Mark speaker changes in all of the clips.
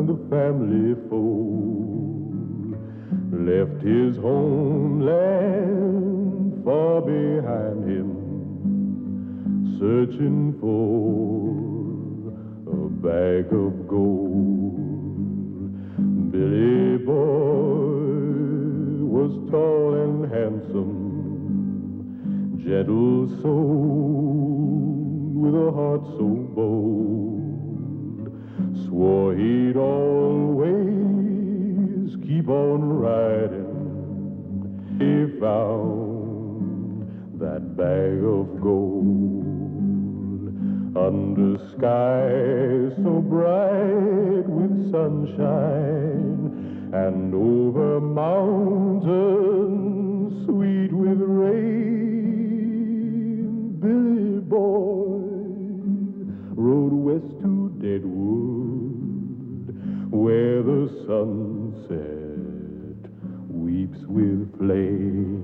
Speaker 1: the family fold left his homeland far behind him, searching for a bag of gold. Billy Boy was tall and handsome, gentle soul with a heart so bold, swore he'd always keep on riding. He found that bag of gold under skies so bright with sunshine, and over mountains sweet with rain. Billy Boy rode west to Deadwood, where the sunset weeps with flame.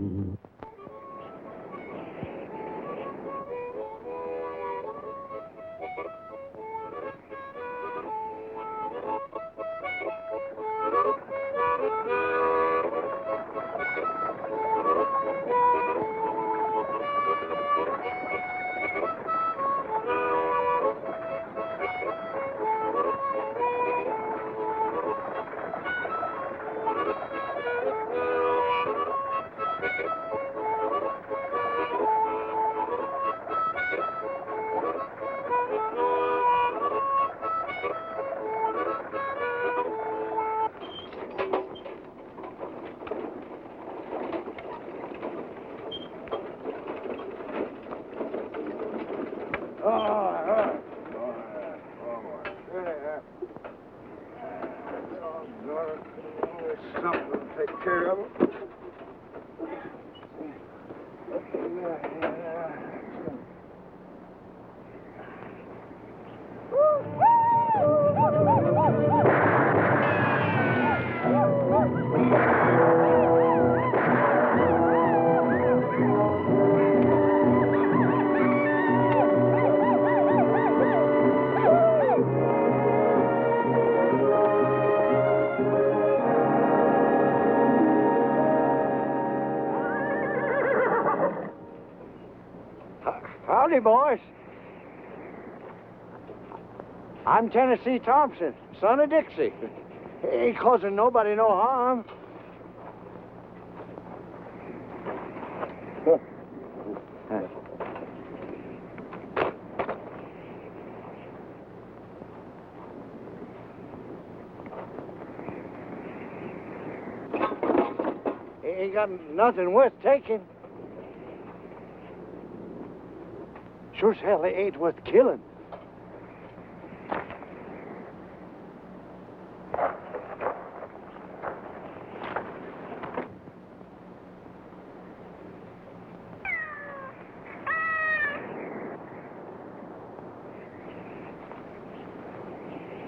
Speaker 2: Something to take care of it.
Speaker 3: Howdy, boys. I'm Tennessee Thompson, son of Dixie. Ain't causing nobody no harm. Ain't got nothing worth taking. Sure as hell they ain't worth killing.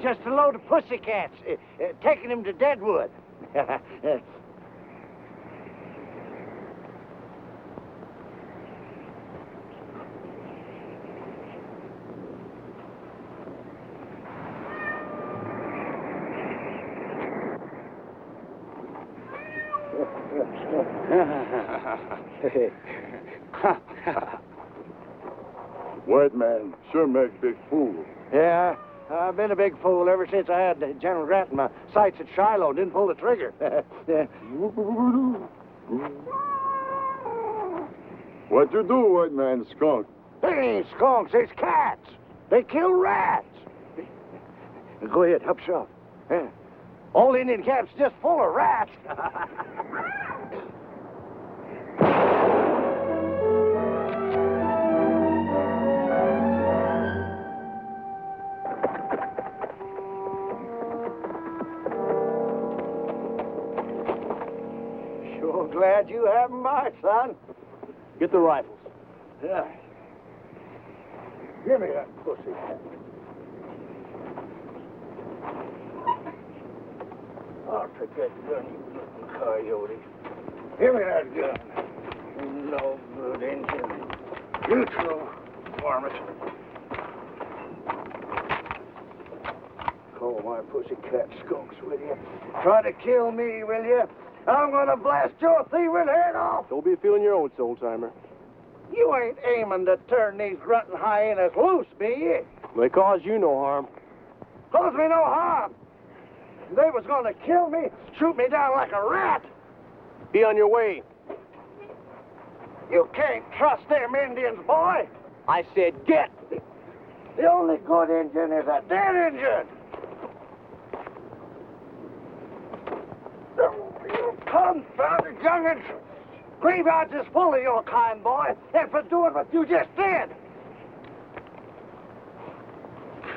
Speaker 3: Just a load of pussycats, taking them to Deadwood.
Speaker 2: White man sure make big fool.
Speaker 3: Yeah, I've been a big fool ever since I had General Grant in my sights at Shiloh. Didn't pull the trigger.
Speaker 2: What you do, white man, skunk?
Speaker 3: They ain't skunks, it's cats. They kill rats. Go ahead, help yourself. Yeah. Old Indian camp's just full of rats. Sure glad you have my son.
Speaker 4: Get the rifles.
Speaker 3: Yeah. Give me that pussy. I'll take that gun, you little coyote. Give me that gun. No good Indian. Neutral varmint. Oh, my pussycat skunks, will you? Try to kill me, will you? I'm gonna blast your thieving head off!
Speaker 4: Don't be feeling your oats, old-timer.
Speaker 3: You ain't aiming to turn these grunting hyenas loose, be you?
Speaker 4: They cause you no harm.
Speaker 3: Cause me no harm. If they was gonna kill me, shoot me down like a rat.
Speaker 4: Be on your way.
Speaker 3: You can't trust them Indians, boy.
Speaker 4: I said get!
Speaker 3: The only good Indian is a dead Indian. You confounded young'uns. Graveyards is full of your kind, boy, and for doing what you just did.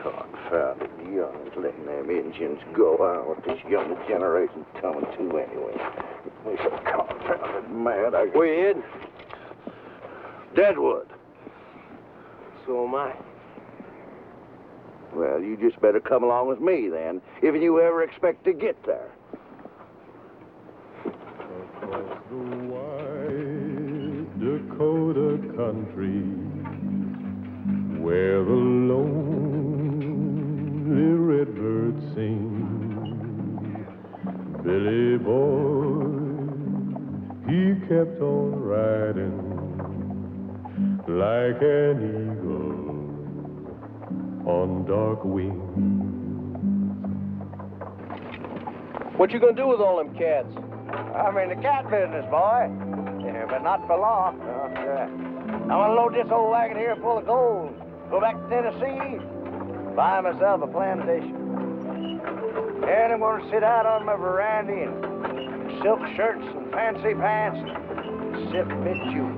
Speaker 3: Confounded young'uns letting them Indians go out. What this young generation's coming to anyway. They so confounded mad.
Speaker 4: Where you heading?
Speaker 3: Deadwood.
Speaker 4: So am I.
Speaker 3: Well, you just better come along with me, then, if you ever expect to get there.
Speaker 1: Across the wide Dakota country, where the lonely redbirds sing, Billy boy, he kept on riding like an eagle on dark wings.
Speaker 4: What you gonna do with all them cats?
Speaker 3: I'm in the cat business, boy. Yeah, but not for long. I'm gonna load this old wagon here full of gold, go back to Tennessee, buy myself a plantation. And I'm gonna sit out on my veranda in silk shirts and fancy pants and sip mid-June.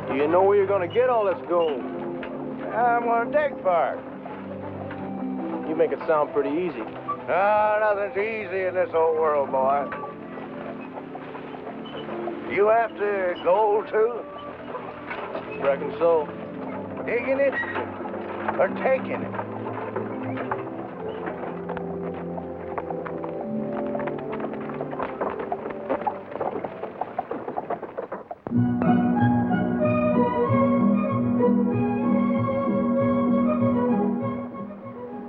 Speaker 4: Do you know where you're gonna get all this gold?
Speaker 3: I'm gonna dig for it.
Speaker 4: You make it sound pretty easy.
Speaker 3: Nothing's easy in this old world, boy. You after gold, too?
Speaker 4: Reckon so.
Speaker 3: Digging it or taking it?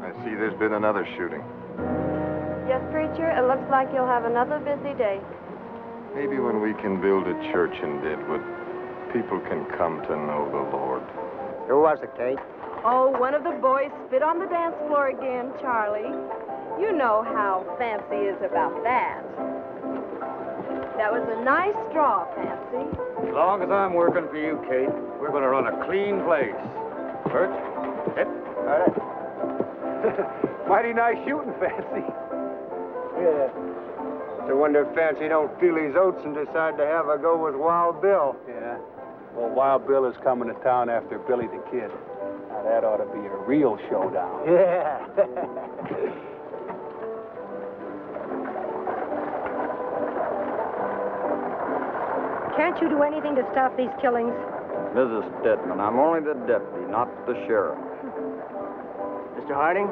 Speaker 2: I see there's been another shooting.
Speaker 5: Yes, preacher, it looks like you'll have another busy day.
Speaker 2: Maybe when we can build a church in Deadwood, people can come to know the Lord.
Speaker 3: Who was it, Kate?
Speaker 5: Oh, one of the boys spit on the dance floor again, Charlie. You know how Fancy is about that. That was a nice straw, Fancy.
Speaker 3: As long as I'm working for you, Kate, we're going to run a clean place. Bert? Hit. All right.
Speaker 6: Mighty nice shooting, Fancy.
Speaker 3: Yeah.
Speaker 6: I wonder if Fancy don't feel his oats and decide to have a go with Wild Bill. Yeah. Well, Wild Bill is coming to town after Billy the Kid. Now, that ought to be a real showdown.
Speaker 3: Yeah.
Speaker 5: Can't you do anything to stop these killings?
Speaker 7: Mrs. Stedman, I'm only the deputy, not the sheriff.
Speaker 4: Mr. Harding,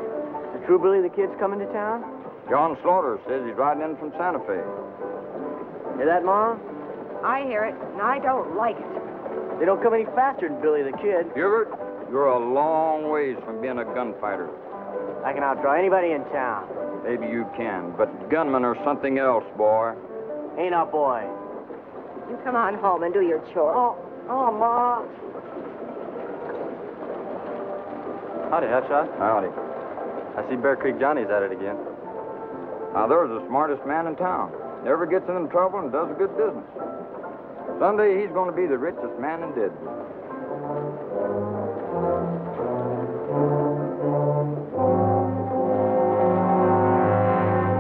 Speaker 4: the true Billy the Kid's coming to town?
Speaker 7: John Slaughter says he's riding in from Santa Fe.
Speaker 4: Hear that, Ma?
Speaker 5: I hear it, and I don't like it.
Speaker 4: They don't come any faster than Billy the Kid.
Speaker 7: Hubert, you're a long ways from being a gunfighter.
Speaker 4: I can outdraw anybody in town.
Speaker 7: Maybe you can, but gunmen are something else, boy.
Speaker 4: Ain't a boy.
Speaker 5: You come on home and do your chores.
Speaker 4: Oh, Ma.
Speaker 7: Howdy, Hutshot. Howdy. I see Bear Creek Johnny's at it again. Now, there's the smartest man in town. Never gets into trouble and does a good business. Someday he's going to be the richest man in Deadwood.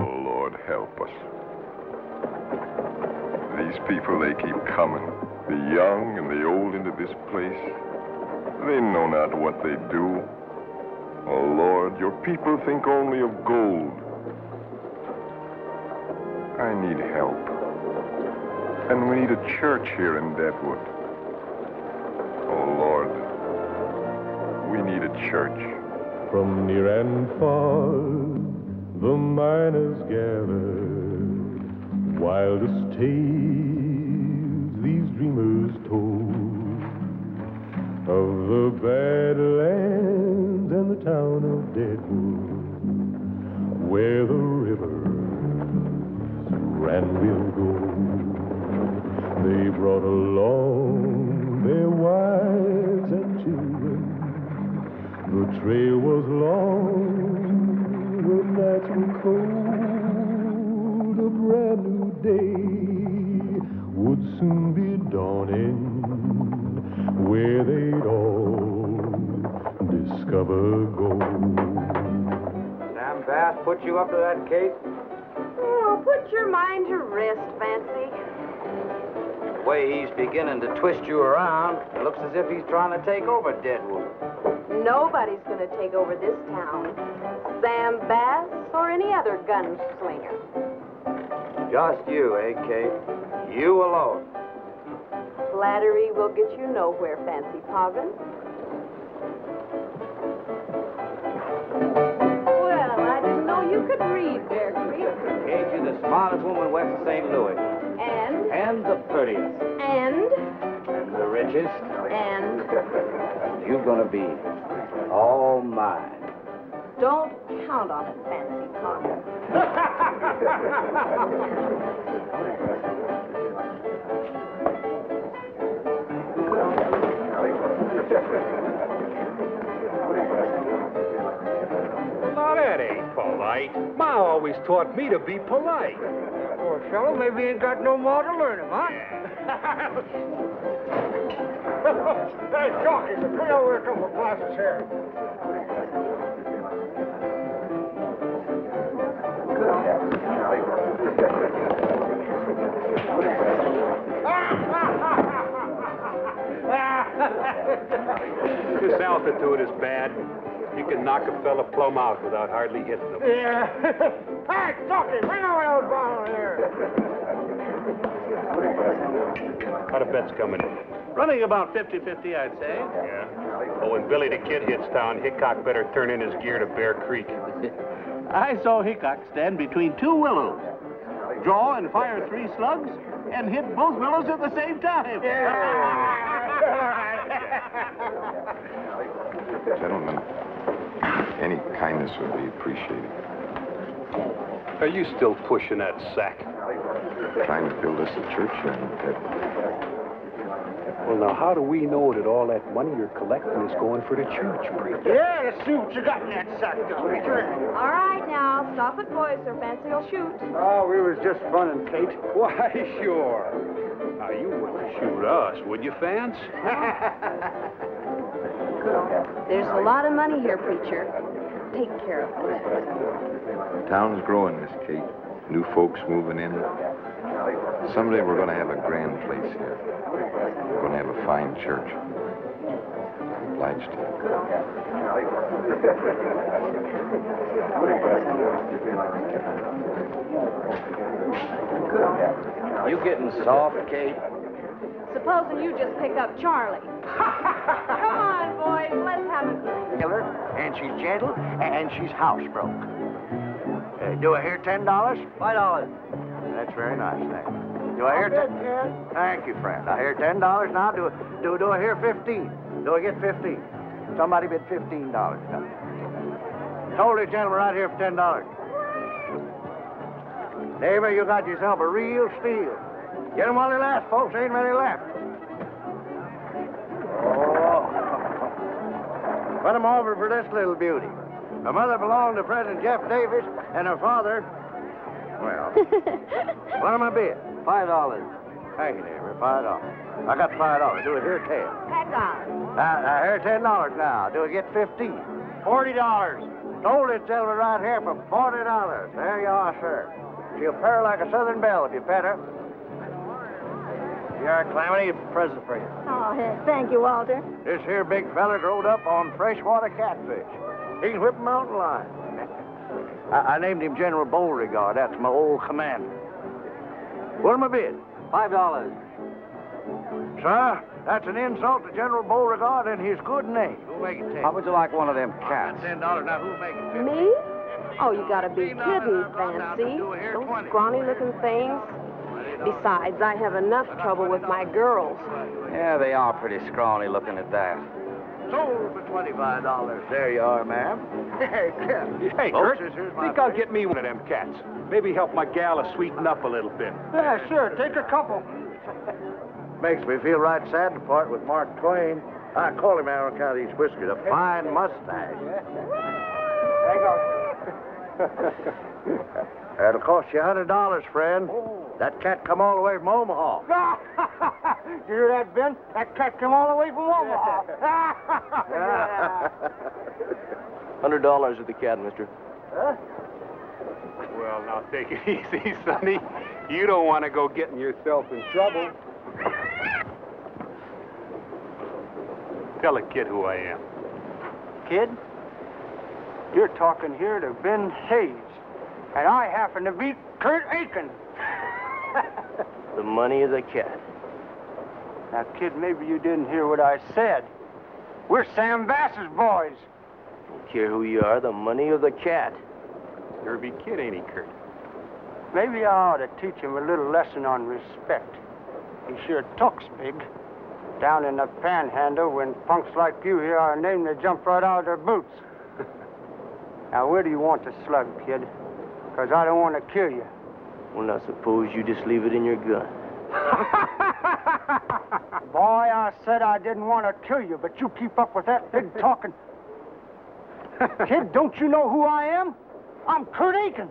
Speaker 2: Oh, Lord, help us. These people, they keep coming. The young and the old into this place. They know not what they do. Oh, Lord, your people think only of gold. I need help. And we need a church here in Deadwood. Oh, Lord, we need a church.
Speaker 1: From near and far, the miners gathered. Wildest tales these dreamers told of the Bad Lands and the town of Deadwood. where the rivers ran will go. They brought along their wives and children. The trail was long, the nights were cold. A brand new day would soon be dawning, where they'd all discover gold.
Speaker 7: Sam Bass put you up to that, Kate?
Speaker 5: Oh, put your mind to rest, Fancy.
Speaker 7: The way he's beginning to twist you around, it looks as if he's trying to take over Deadwood.
Speaker 5: Nobody's going to take over this town. Sam Bass or any other gunslinger.
Speaker 7: Just you, eh, Kate? You alone.
Speaker 5: Flattery will get you nowhere, Fancy Poggin. Well, I didn't know you could read, Bear Creek.
Speaker 7: Kate, you're the smartest woman west of St. Louis.
Speaker 5: And
Speaker 7: the prettiest.
Speaker 5: And
Speaker 7: The richest.
Speaker 5: And
Speaker 7: You're gonna be all mine.
Speaker 5: don't count on it, Fancy Poggin.
Speaker 6: Now, that ain't polite. Ma always taught me to be polite. Poor fellow, maybe he ain't got no more to learn him, huh? Hey, Jockey, bring over a couple of glasses here. This altitude is bad. You can knock a fella plumb out without hardly hitting him. Yeah. Hey, Jockey, bring over those bottles here. How the bets coming in?
Speaker 3: Running about 50-50, I'd say.
Speaker 6: Yeah. Oh, when Billy the Kid hits town, Hickok better turn in his gear to Bear Creek.
Speaker 3: I saw Hickok stand between two willows, draw and fire 3 slugs, and hit both willows at the same time.
Speaker 2: Gentlemen, any kindness would be appreciated.
Speaker 6: Are you still pushing that sack?
Speaker 2: Trying to build us a church here in Deadwood.
Speaker 6: Well, now, how do we know that all that money you're collecting is going for the church, preacher?
Speaker 3: Yeah, let's see what you got in that sack, preacher.
Speaker 5: All right, now, stop it, boys, or Fancy will shoot.
Speaker 6: Oh, we was just funning, Kate. Why, sure. Now, you wouldn't shoot us, would you, Fance?
Speaker 5: There's a lot of money here, preacher. Take care of it.
Speaker 2: The town's growing, Miss Kate. New folks moving in. Someday we're going to have a grand place here. We're going to have a fine church. Obliged to
Speaker 7: You getting soft, Kate?
Speaker 5: Supposing you just pick up Charlie. Come on, boys, let's have a drink.
Speaker 3: Killer, and she's gentle, and she's housebroke. Do I hear $10? $5. That's very nice, thank you. Do I hear Thank you, friend. I hear $10 now. Do I hear 15? Do I get 15? Somebody bid $15. Told you, gentleman, right here for $10. Neighbor, you got yourself a real steal. Get 'em while they last, folks. Ain't many left. Oh. Put 'em over for this little beauty. Her mother belonged to President Jeff Davis, and her father, well, what am I bid? $5. Thank you, neighbor, $5. I got $5. Do it here, 10.
Speaker 5: Heck on.
Speaker 3: I hear $10 now. Do I get 15? $40. Told it, gentleman, right here for $40. There you are, sir. She'll purr like a southern belle if you pet her. Here, Calamity, a present for you.
Speaker 5: Oh, thank you, Walter.
Speaker 3: This here big fella growed up on freshwater catfish. He can whip a mountain lion. I named him General Beauregard. That's my old commander. What'll my bid? $5. Sir, that's an insult to General Beauregard and his good name. Who'll make it 10?
Speaker 7: How would you like one of them cats?
Speaker 3: $10. Now, who'll make it 10?
Speaker 5: Me? Oh, you gotta be kidding, Fancy. Those scrawny-looking things. Besides, I have enough trouble with my girls.
Speaker 7: Yeah, they are pretty scrawny looking at that.
Speaker 3: Sold for $25. There you are, ma'am. Hey,
Speaker 6: Hey,
Speaker 3: folks,
Speaker 6: Kurt,
Speaker 3: here's my
Speaker 6: think I'll get me one of them cats. Maybe help my gal to sweeten up a little bit.
Speaker 4: Yeah, sure. Take a couple.
Speaker 3: Makes me feel right sad to part with Mark Twain. I call him out on account of these whiskers. A fine mustache.
Speaker 4: Hang on.
Speaker 3: That'll cost you $100, friend. That cat come all the way from Omaha.
Speaker 4: You hear that, Ben? That cat came all the way from Omaha.
Speaker 8: $100 of the cat, mister.
Speaker 4: Huh?
Speaker 6: Well, now take it easy, Sonny. You don't want to go getting yourself in trouble. Tell a kid who I am.
Speaker 4: Kid, you're talking here to Ben Hayes, and I happen to be Kurt Aiken.
Speaker 8: The money of the cat.
Speaker 4: Now, kid, maybe you didn't hear what I said. We're Sam Bass's boys.
Speaker 8: Don't care who you are, the money of the cat.
Speaker 6: Derby kid, ain't he, Kurt?
Speaker 4: Maybe I ought to teach him a little lesson on respect. He sure talks big. Down in the panhandle, when punks like you hear our name, they jump right out of their boots. Now, where do you want to slug, kid? Because I don't want to kill you.
Speaker 8: Well, I suppose you just leave it in your gun.
Speaker 4: Boy, I said I didn't want to kill you, but you keep up with that big talking. Kid, don't you know who I am? I'm Kurt Aiken.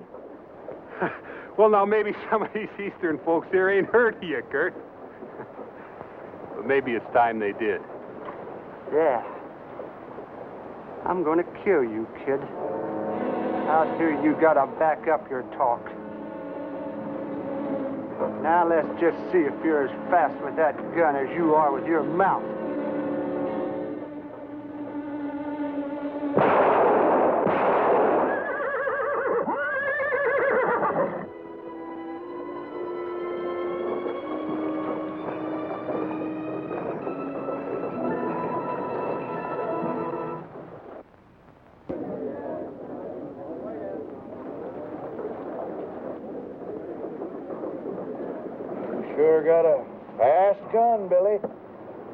Speaker 6: Well, now, maybe some of these Eastern folks here ain't heard of you, Kurt. But maybe it's time they did.
Speaker 4: Yeah. I'm going to kill you, kid. Out here, you got to back up your talk. Now, let's just see if you're as fast with that gun as you are with your mouth.
Speaker 3: Sure got a fast gun, Billy.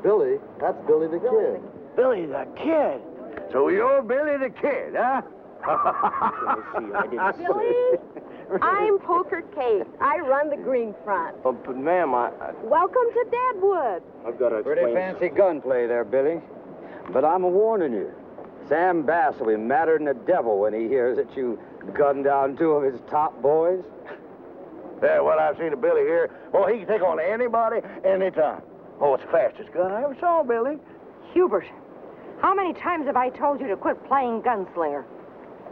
Speaker 9: Billy? That's Billy the Kid.
Speaker 4: Billy the Kid.
Speaker 3: So you're Billy the Kid, huh?
Speaker 5: Billy, I'm Poker Kate. I run the Green Front.
Speaker 8: Oh, but ma'am,
Speaker 5: Welcome to Deadwood.
Speaker 8: I've got to
Speaker 7: Pretty
Speaker 8: explain.
Speaker 7: fancy gunplay there, Billy. But I'm a-warning you. Sam Bass will be madder than the devil when he hears that you gunned down two of his top boys.
Speaker 3: Yeah, well, I've seen a Billy here. Boy, he can take on anybody, anytime. Oh, it's the fastest gun I ever saw, Billy.
Speaker 10: Hubert, how many times have I told you to quit playing gunslinger?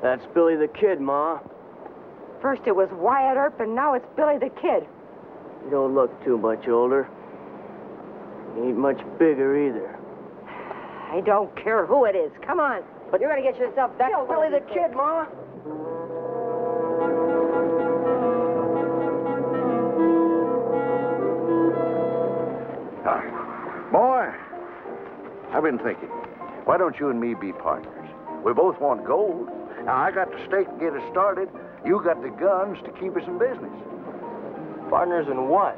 Speaker 8: That's Billy the Kid, Ma.
Speaker 10: First it was Wyatt Earp, and now it's Billy the Kid.
Speaker 8: You don't look too much older. You ain't much bigger either.
Speaker 10: I don't care who it is. Come on. But you're going to get yourself back.
Speaker 8: That's Billy the Kid, Ma.
Speaker 3: Boy, I've been thinking, why don't you and me be partners? We both want gold. Now, I got the stake to get us started. You got the guns to keep us in business.
Speaker 8: Partners in what?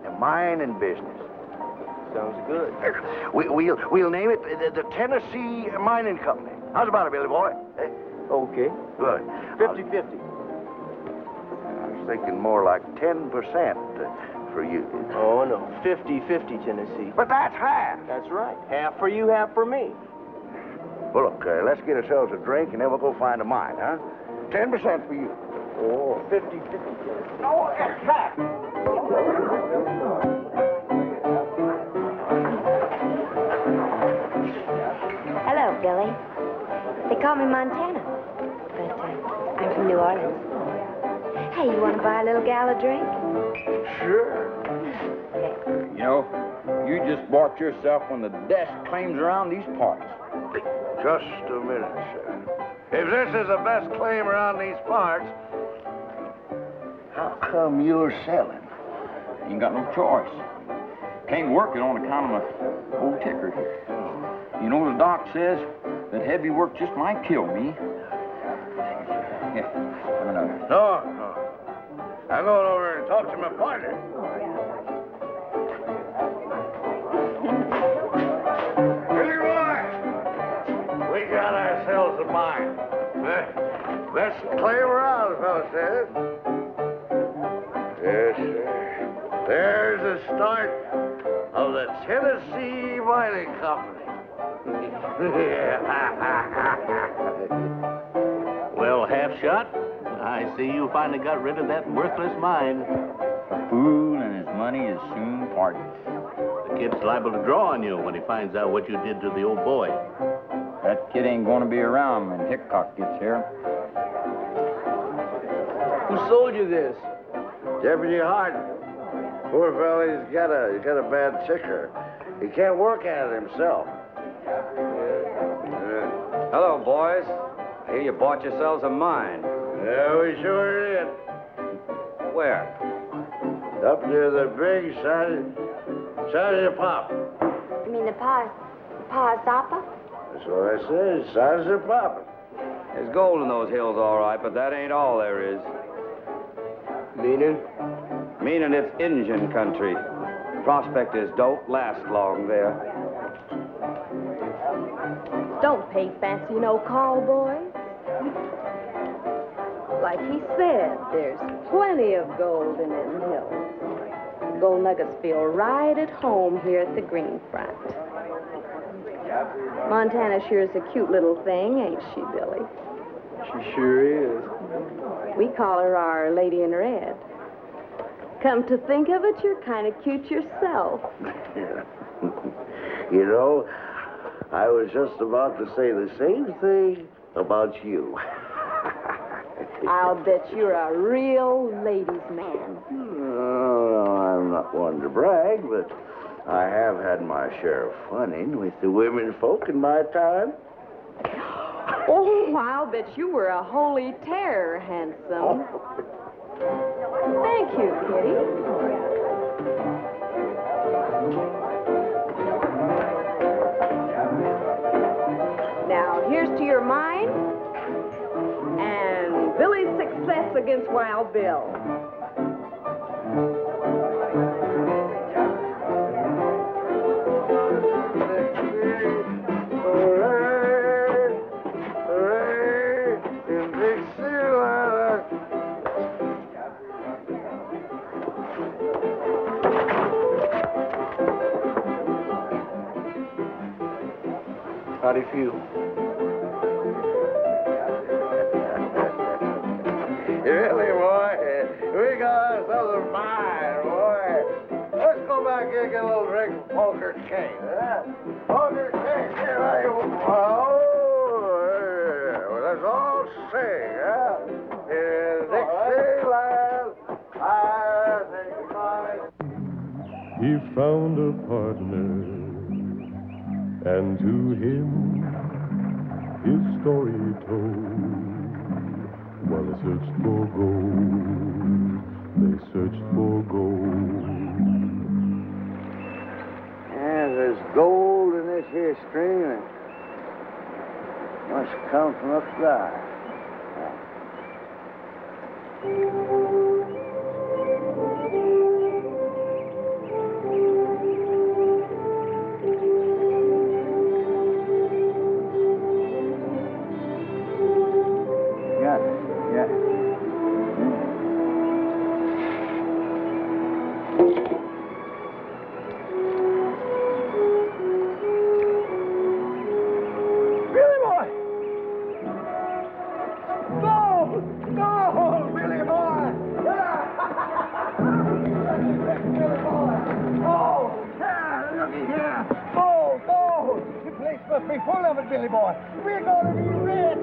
Speaker 3: In mining business.
Speaker 8: Sounds good.
Speaker 3: We'll name it the Tennessee Mining Company. How's about it, Billy boy? Eh?
Speaker 8: Okay.
Speaker 3: Good.
Speaker 8: 50-50.
Speaker 3: I was thinking more like 10% for you.
Speaker 8: Oh, no. 50-50, Tennessee.
Speaker 3: But that's half.
Speaker 8: That's right. Half for you, half for me.
Speaker 3: Well, look, let's get ourselves a drink, and then we'll go find a mine, huh? 10% for you.
Speaker 8: Oh, 50-50, Tennessee.
Speaker 3: Oh, that's half.
Speaker 10: Hello, Billy. They call me Montana, but I'm from New Orleans. Hey, you want to buy a little gal a drink?
Speaker 3: Sure.
Speaker 7: You know, you just bought yourself one of the best claims around these parts.
Speaker 3: Just a minute, sir. If this is the best claim around these parts, how come you're selling?
Speaker 7: You ain't got no choice. Can't work it on account of my old ticker here. You know, the doc says that heavy work just might kill me. Yeah, have another.
Speaker 3: No. I'm going over and talk to my partner. Billy boy, Let's claim around, fellow says. Yes, sir. There's the start of the Tennessee Mining Company.
Speaker 11: Well, Half-Shot, I see you finally got rid of that worthless mine.
Speaker 7: A fool and his money is soon parted.
Speaker 11: The kid's liable to draw on you when he finds out what you did to the old boy.
Speaker 7: That kid ain't going to be around when Hickok gets here.
Speaker 8: Who sold you this?
Speaker 3: Deputy Hardin. Poor fella, he's got a bad ticker. He can't work at it himself.
Speaker 7: Hello, boys. I hear you bought yourselves a mine.
Speaker 3: Yeah, we sure did.
Speaker 7: Where?
Speaker 3: Up near the big side of the pop.
Speaker 10: You mean the Pawasapa?
Speaker 3: That's what I said, side of the pop.
Speaker 7: There's gold in those hills, all right, but that ain't all there is.
Speaker 8: Meaning?
Speaker 7: Meaning it's Indian country. Prospectors don't last long there.
Speaker 5: Don't pay fancy no call, boys. Like he said, there's plenty of gold in them hills. Gold nuggets feel right at home here at the Green Front. Montana sure is a cute little thing, ain't she, Billy?
Speaker 8: She sure is.
Speaker 5: We call her our Lady in Red. Come to think of it, you're kind of cute yourself.
Speaker 3: You know, I was just about to say the same thing about you.
Speaker 5: I'll bet you're a real ladies' man.
Speaker 3: Oh, I'm not one to brag, but I have had my share of funning with the women folk in my time.
Speaker 5: Oh, I'll bet you were a holy terror, handsome. Thank you, Kitty. Now, here's to your mind and Billy's success against Wild Bill.
Speaker 8: How do you feel?
Speaker 3: Really, boy, we got something fine, boy. Let's go back here and get a little drink of Poker King, huh? Poker King, here I am. Well, let's all sing, huh? In Dixieland, I think fine.
Speaker 1: He found a partner, and to him his story told. While they searched for gold, they searched for gold.
Speaker 3: Yeah, there's gold in this here stream, and must come from up there.
Speaker 12: Be full of it, Billy boy. We're going to be rich.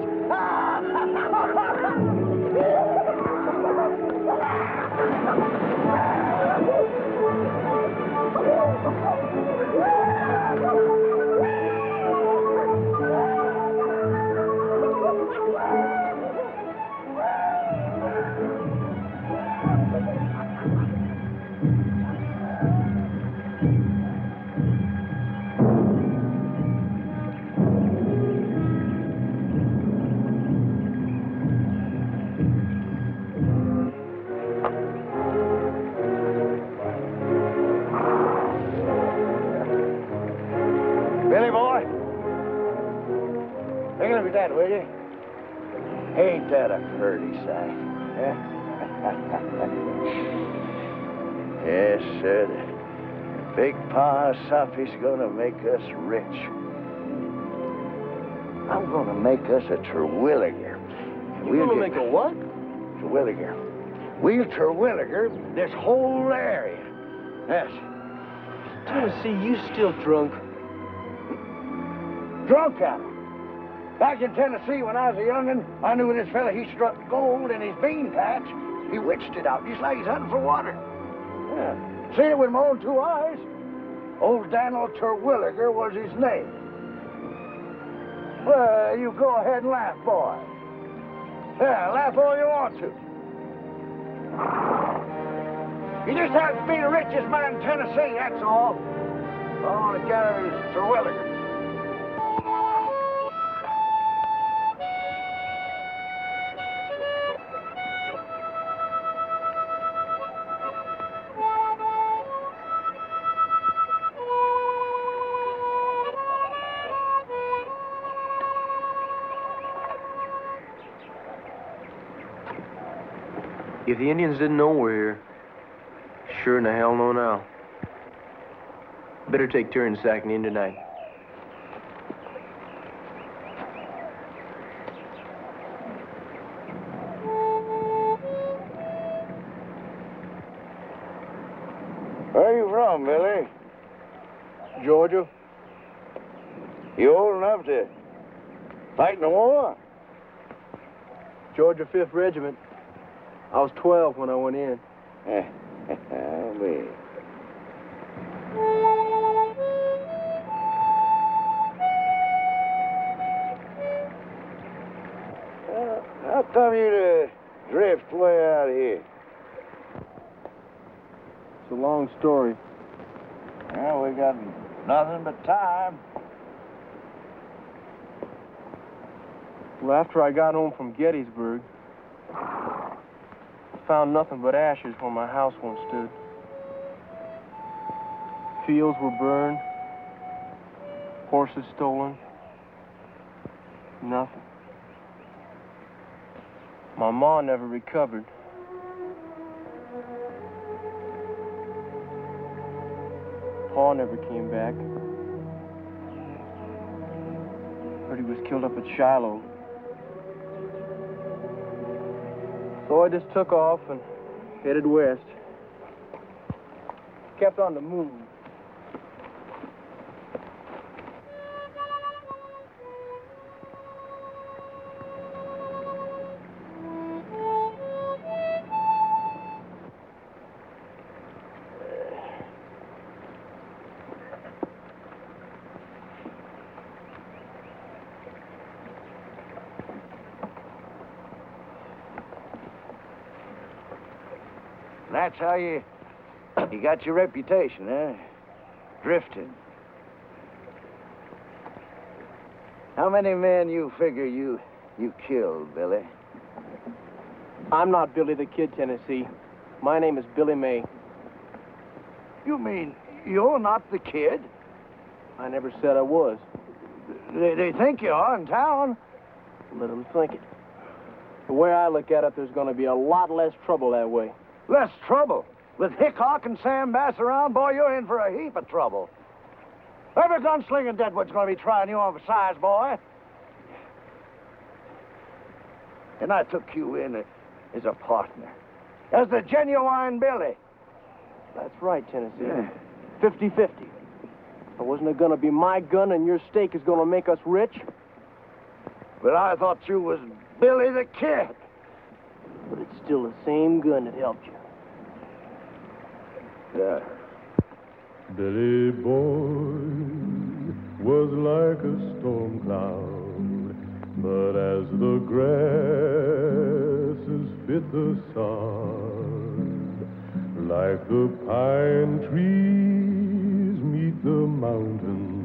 Speaker 3: purty sight. Yes, sir. The big Pa Sophie's gonna make us rich. I'm gonna make us a Terwilliger.
Speaker 9: You're gonna make a what?
Speaker 3: Terwilliger. We'll Terwilliger this whole area. Yes.
Speaker 9: Tennessee, you still drunk?
Speaker 3: Drunk at it. Back in Tennessee when I was a young'un, I knew this fella, he struck gold in his bean patch. He witched it out, just like he's hunting for water. Yeah. Seen it with my own two eyes. Old Daniel Terwilliger was his name. Well, you go ahead and laugh, boy. Yeah, laugh all you want to. You just have to be the richest man in Tennessee, that's all. All together is Terwilliger.
Speaker 9: If the Indians didn't know we're here, sure in the hell know now. Better take turns sacking in tonight.
Speaker 3: Where are you from, Billy?
Speaker 9: Georgia?
Speaker 3: You old enough to fight in the war?
Speaker 9: Georgia 5th Regiment. I was 12 when I went in.
Speaker 3: Oh, me. How come you to drift way out here?
Speaker 9: It's a long story.
Speaker 3: Well, we got nothing but time.
Speaker 9: Well, after I got home from Gettysburg, found nothing but ashes where my house once stood. Fields were burned, horses stolen, nothing. My ma never recovered. Pa never came back. Heard he was killed up at Shiloh. So I just took off and headed west. Kept on the move.
Speaker 3: That's how you got your reputation, eh? Drifting. How many men you figure you killed, Billy?
Speaker 9: I'm not Billy the Kid, Tennessee. My name is Billy May.
Speaker 3: You mean you're not the kid?
Speaker 9: I never said I was.
Speaker 3: They think you are in town.
Speaker 9: Let them think it. The way I look at it, there's going to be a lot less trouble that way.
Speaker 3: Less trouble? With Hickok and Sam Bass around, boy, you're in for a heap of trouble. Every gunslinger in Deadwood's going to be trying you on for size, boy. And I took you in as a partner. As the genuine Billy.
Speaker 9: That's right, Tennessee. 50-50. But wasn't it going to be my gun and your stake is going to make us rich?
Speaker 3: But I thought you was Billy the Kid.
Speaker 9: But it's still the same gun that helped you.
Speaker 3: Yeah.
Speaker 1: Billy Boy was like a storm cloud, but as the grasses fit the sod, like the pine trees meet the mountains,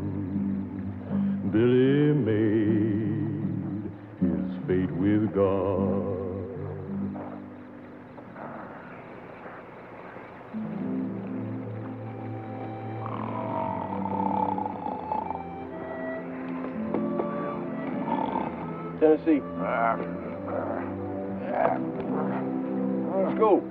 Speaker 1: Billy made his fate with God.
Speaker 9: Tennessee.
Speaker 6: go.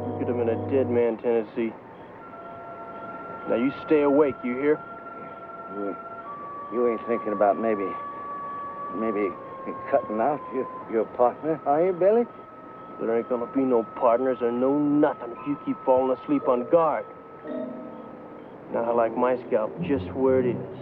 Speaker 9: You could have been a dead man, Tennessee. Now you stay awake, you hear?
Speaker 3: You ain't thinking about maybe cutting out your partner, are you, Billy?
Speaker 9: There ain't gonna be no partners or no nothing if you keep falling asleep on guard. Now I like my scalp just where it is.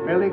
Speaker 12: Billy?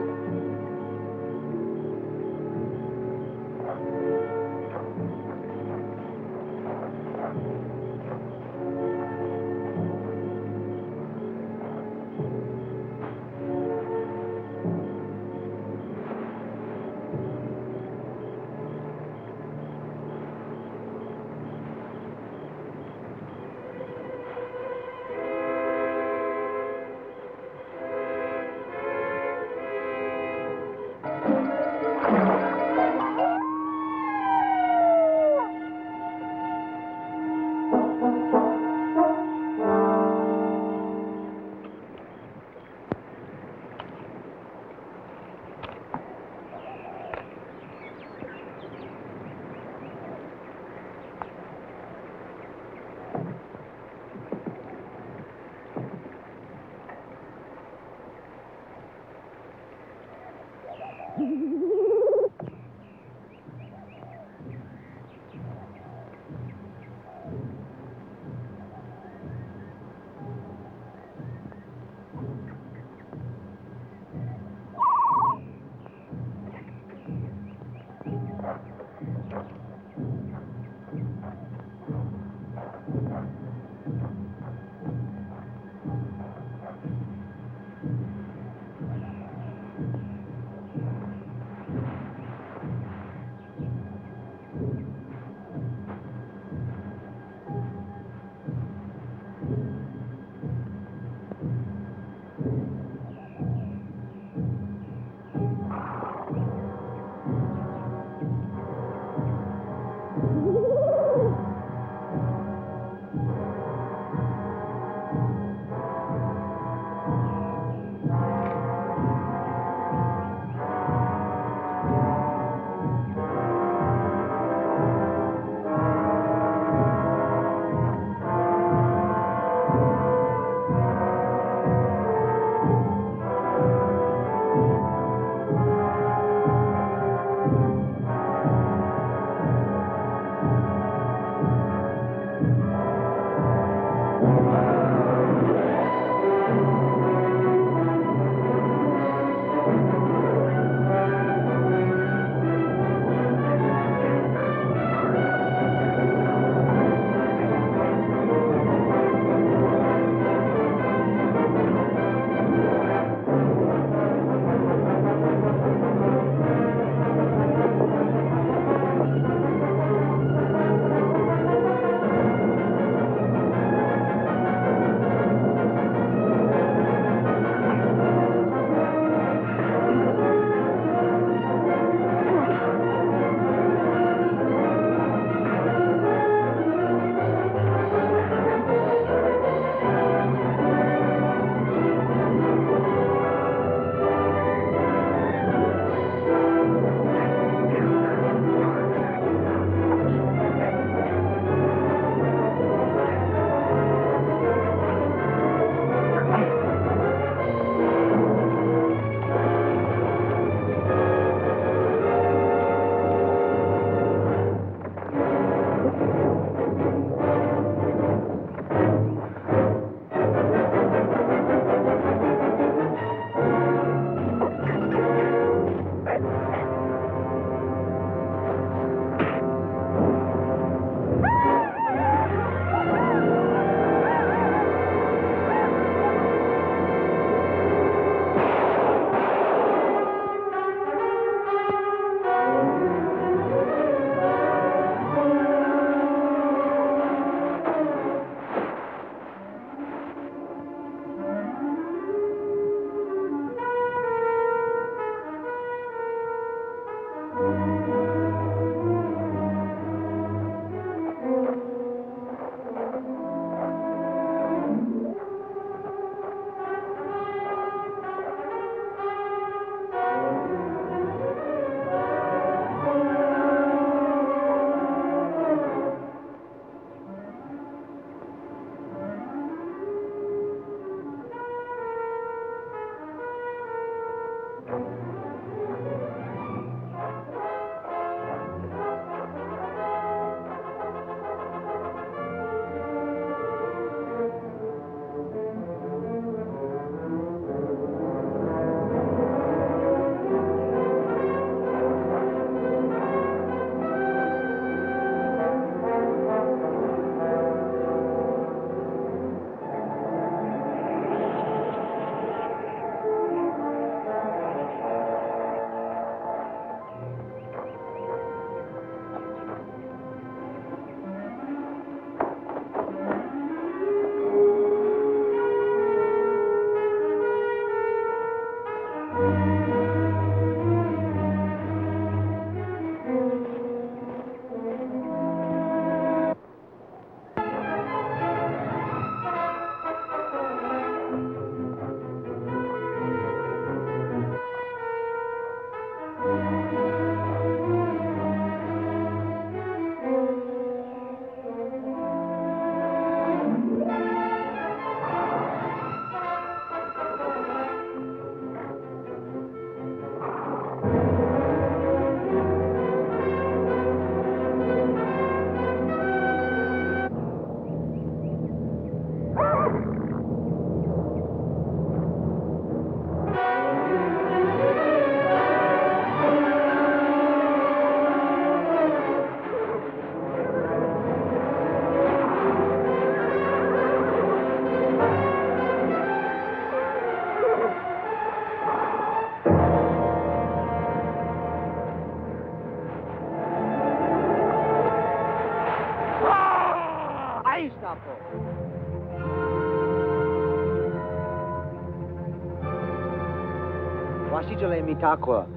Speaker 3: Washijole mitakwa.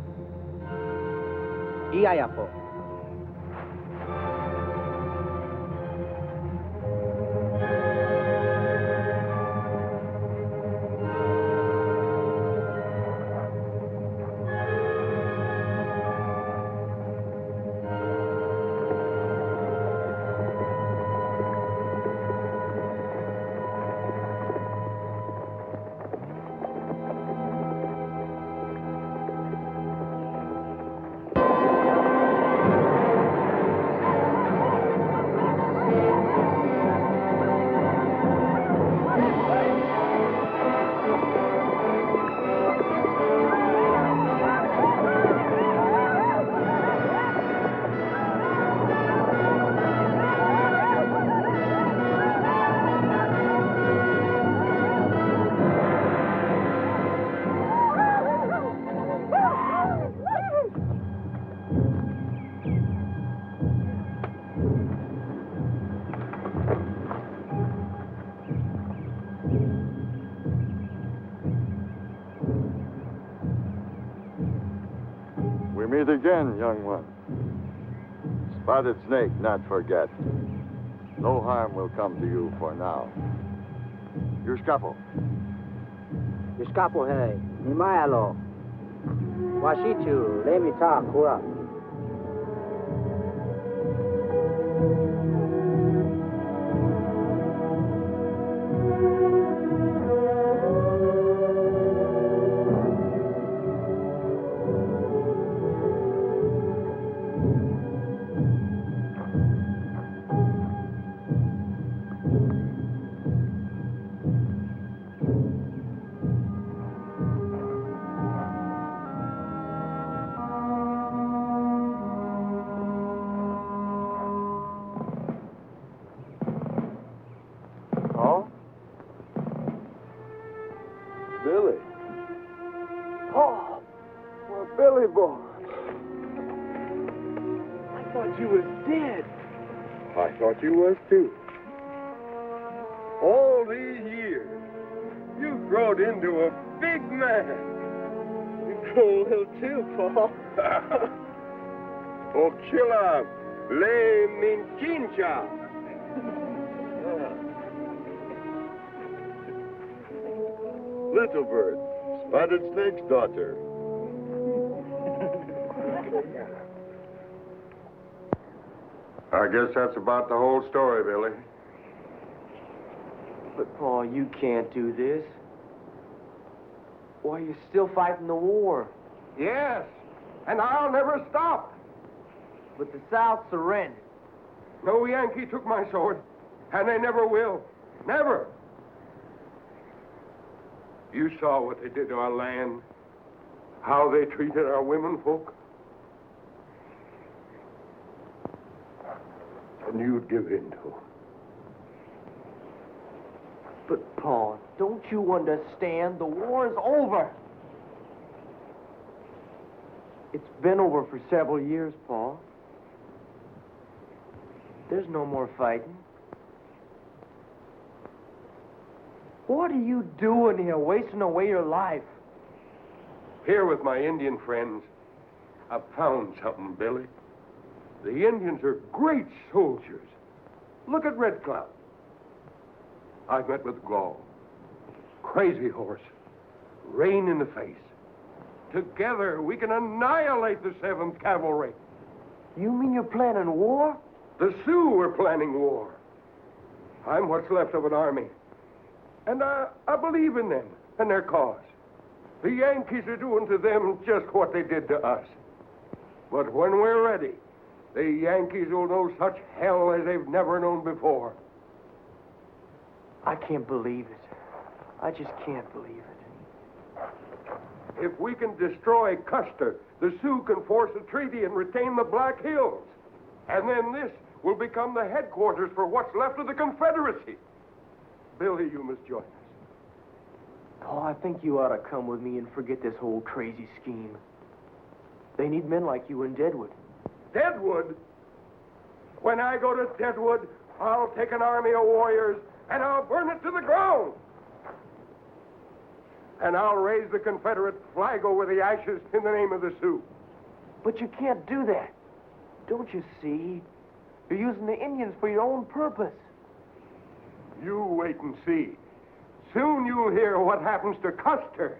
Speaker 3: Iayapo.
Speaker 13: Meet again, young one. Spotted snake, not forget. No harm will come to you for now. Your scapo.
Speaker 3: Yuskapo hey. Nimayalo. Washichu. Let me talk. Kura.
Speaker 13: Billy. Oh, well, Billy boy. I thought you was dead. I thought you was too. All these years, you've grown into a big man.
Speaker 9: You grown a little too, Paul.
Speaker 13: Ochila le minchincha. Little Bird, Spotted Snake's daughter. I guess that's about the whole story, Billy.
Speaker 9: But, Paul, you can't do this. Why, you're still fighting the war.
Speaker 6: Yes, and I'll never stop.
Speaker 9: But the South surrendered.
Speaker 6: No Yankee took my sword, and they never will. Never. You saw what they did to our land, how they treated our women folk. And you'd give in to.
Speaker 9: But, Paul, don't you understand? The war is over. It's been over for several years, Paul. There's no more fighting. What are you doing here, wasting away your life?
Speaker 6: Here with my Indian friends, I've found something, Billy. The Indians are great soldiers. Look at Red Cloud. I've met with Gall. Crazy Horse. Rain in the face. Together, we can annihilate the 7th Cavalry.
Speaker 9: You mean you're planning war?
Speaker 6: The Sioux are planning war. I'm what's left of an army. And I believe in them and their cause. The Yankees are doing to them just what they did to us. But when we're ready, the Yankees will know such hell as they've never known before.
Speaker 9: I can't believe it. I just can't believe it.
Speaker 6: If we can destroy Custer, the Sioux can force a treaty and retain the Black Hills. And then this will become the headquarters for what's left of the Confederacy. Billy, you must join us.
Speaker 9: Paul, I think you ought to come with me and forget this whole crazy scheme. They need men like you in Deadwood.
Speaker 6: Deadwood? When I go to Deadwood, I'll take an army of warriors and I'll burn it to the ground. And I'll raise the Confederate flag over the ashes in the name of the Sioux.
Speaker 9: But you can't do that. Don't you see? You're using the Indians for your own purpose.
Speaker 6: You wait and see. Soon you'll hear what happens to Custer.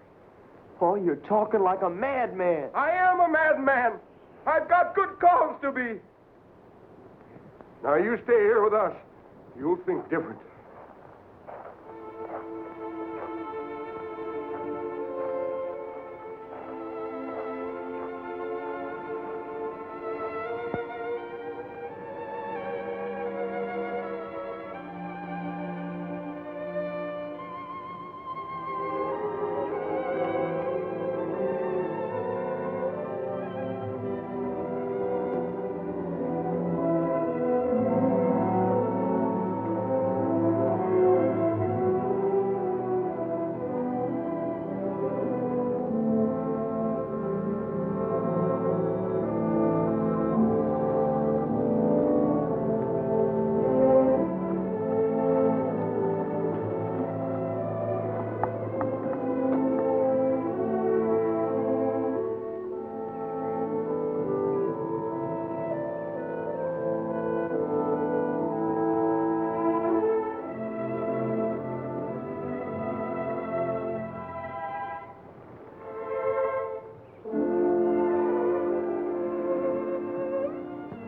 Speaker 9: Oh, you're talking like a madman.
Speaker 6: I am a madman. I've got good cause to be. Now you stay here with us. You'll think different.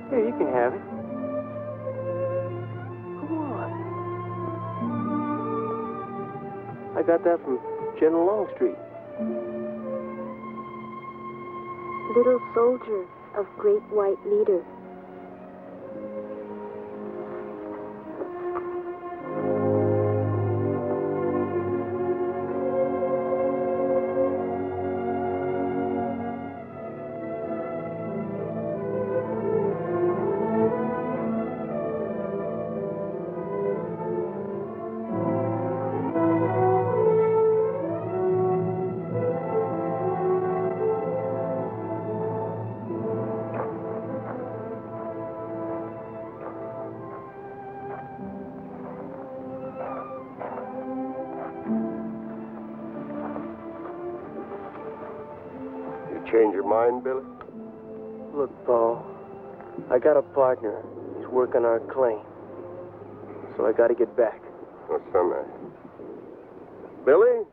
Speaker 9: Here, you can have it. Come on. I got that from General Longstreet.
Speaker 10: Little soldier of great white leader.
Speaker 6: Change your mind, Billy?
Speaker 9: Look, Paul, I got a partner. He's working our claim. So I got to get back.
Speaker 6: Oh, so nice. Billy,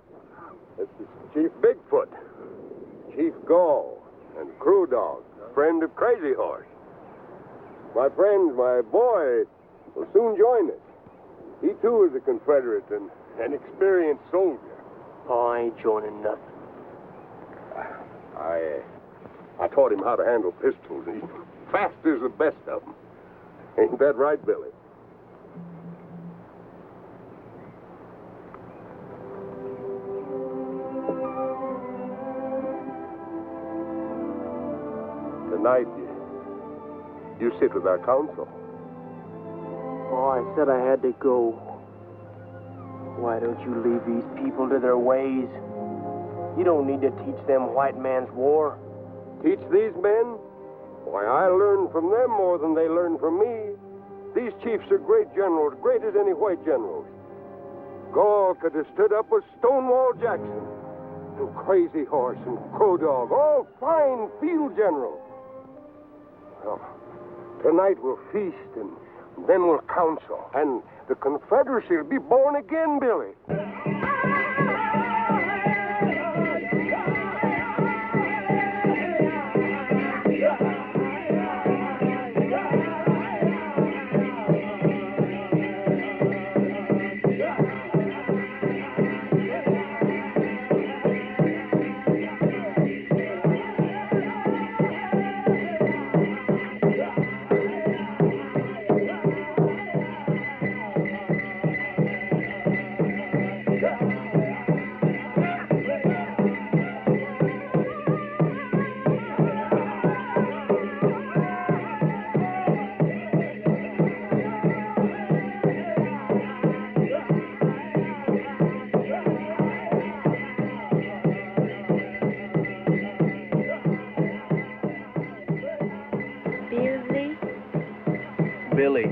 Speaker 6: this is Chief Bigfoot, Chief Gall, and Crew Dog, friend of Crazy Horse. My friend, my boy, will soon join us. He, too, is a Confederate and an experienced soldier.
Speaker 9: Oh, I ain't joining nothing.
Speaker 6: I taught him how to handle pistols. He's fast as the best of them. Ain't that right, Billy? Tonight, you sit with our council.
Speaker 9: Oh, I said I had to go. Why don't you leave these people to their ways? You don't need to teach them white man's war.
Speaker 6: Teach these men? Why, I learned from them more than they learned from me. These chiefs are great generals, great as any white generals. Gall could have stood up with Stonewall Jackson, and Crazy Horse and Crow Dog, all fine field generals. Well, tonight we'll feast, and then we'll council, and the Confederacy will be born again, Billy.
Speaker 11: Billy.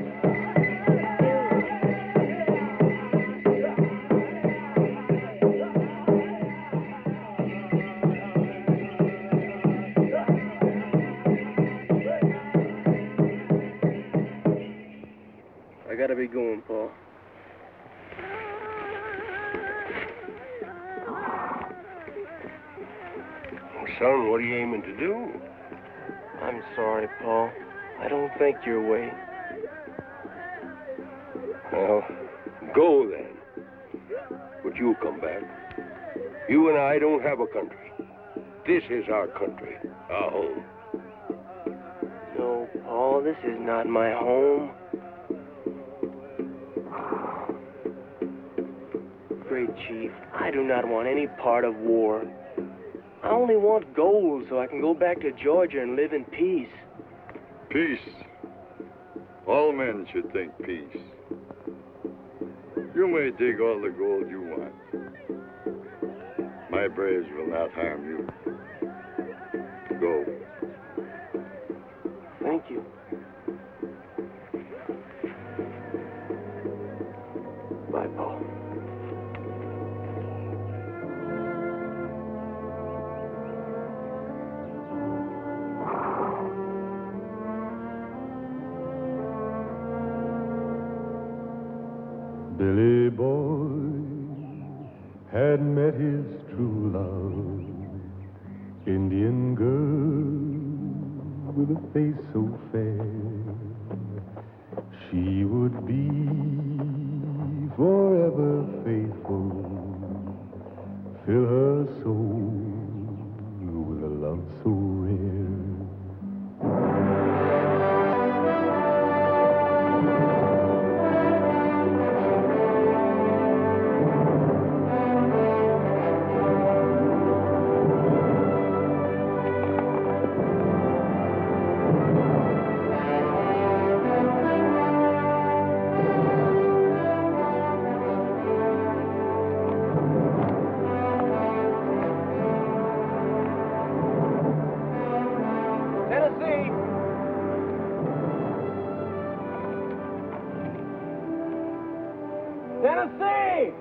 Speaker 9: be going, Paul.
Speaker 6: Son, what are you aiming to do?
Speaker 9: I'm sorry, Paul. I don't think your way.
Speaker 6: Well, go then. But you'll come back. You and I don't have a country. This is our country, our home.
Speaker 9: No, Paul, this is not my home. Great Chief, I do not want any part of war. I only want gold so I can go back to Georgia and live in peace.
Speaker 13: Peace. All men should think peace. You may dig all the gold you want. My braves will not harm you. Go.
Speaker 9: Thank you. Bye, Paul.
Speaker 1: Billy Boy had met his true love, Indian girl with a face so fair. She would be forever faithful, fill her soul with a love so rare.
Speaker 9: Tennessee!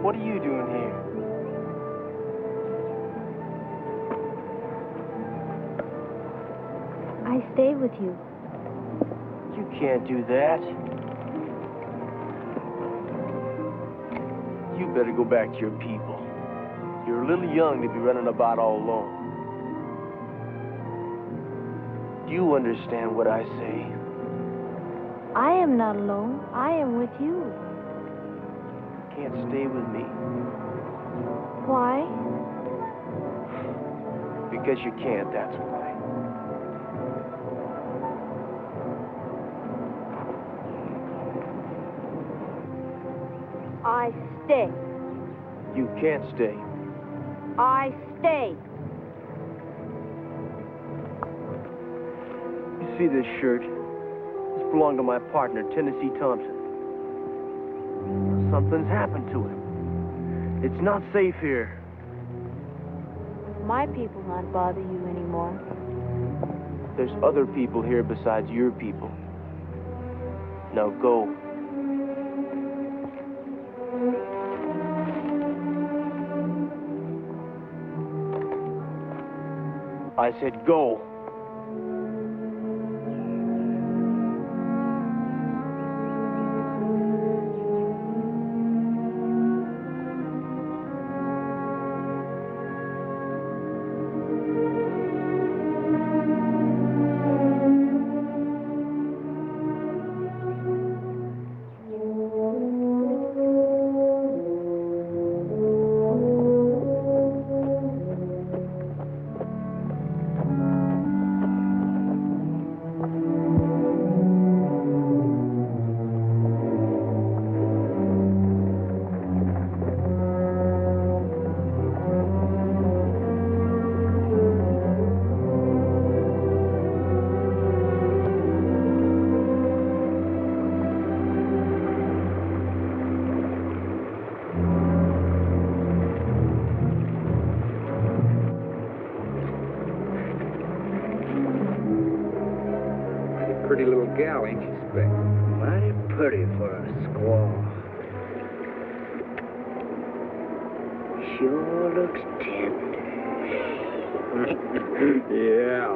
Speaker 9: What are you doing here?
Speaker 10: I stay with you.
Speaker 9: You can't do that. You better go back to your people. You're a little young to be running about all alone. Do you understand what I say?
Speaker 10: I am not alone. I am with you.
Speaker 9: You can't stay with me.
Speaker 10: Why?
Speaker 9: Because you can't, that's why.
Speaker 10: I stay.
Speaker 9: You can't stay.
Speaker 10: I stay.
Speaker 9: You see this shirt? This belonged to my partner, Tennessee Thompson. Something's happened to him. It's not safe here.
Speaker 10: My people not bother you anymore.
Speaker 9: There's other people here besides your people. Now go. I said go.
Speaker 2: pretty little gal, ain't she, Speck?
Speaker 3: Mighty pretty for a squaw. Sure looks tender.
Speaker 2: Yeah.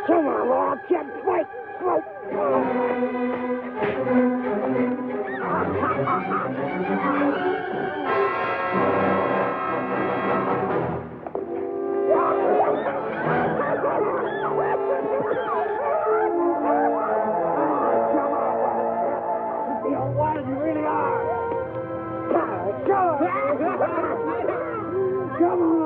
Speaker 12: Come on, Lord, Jim, fight, fight. You really are. Come on.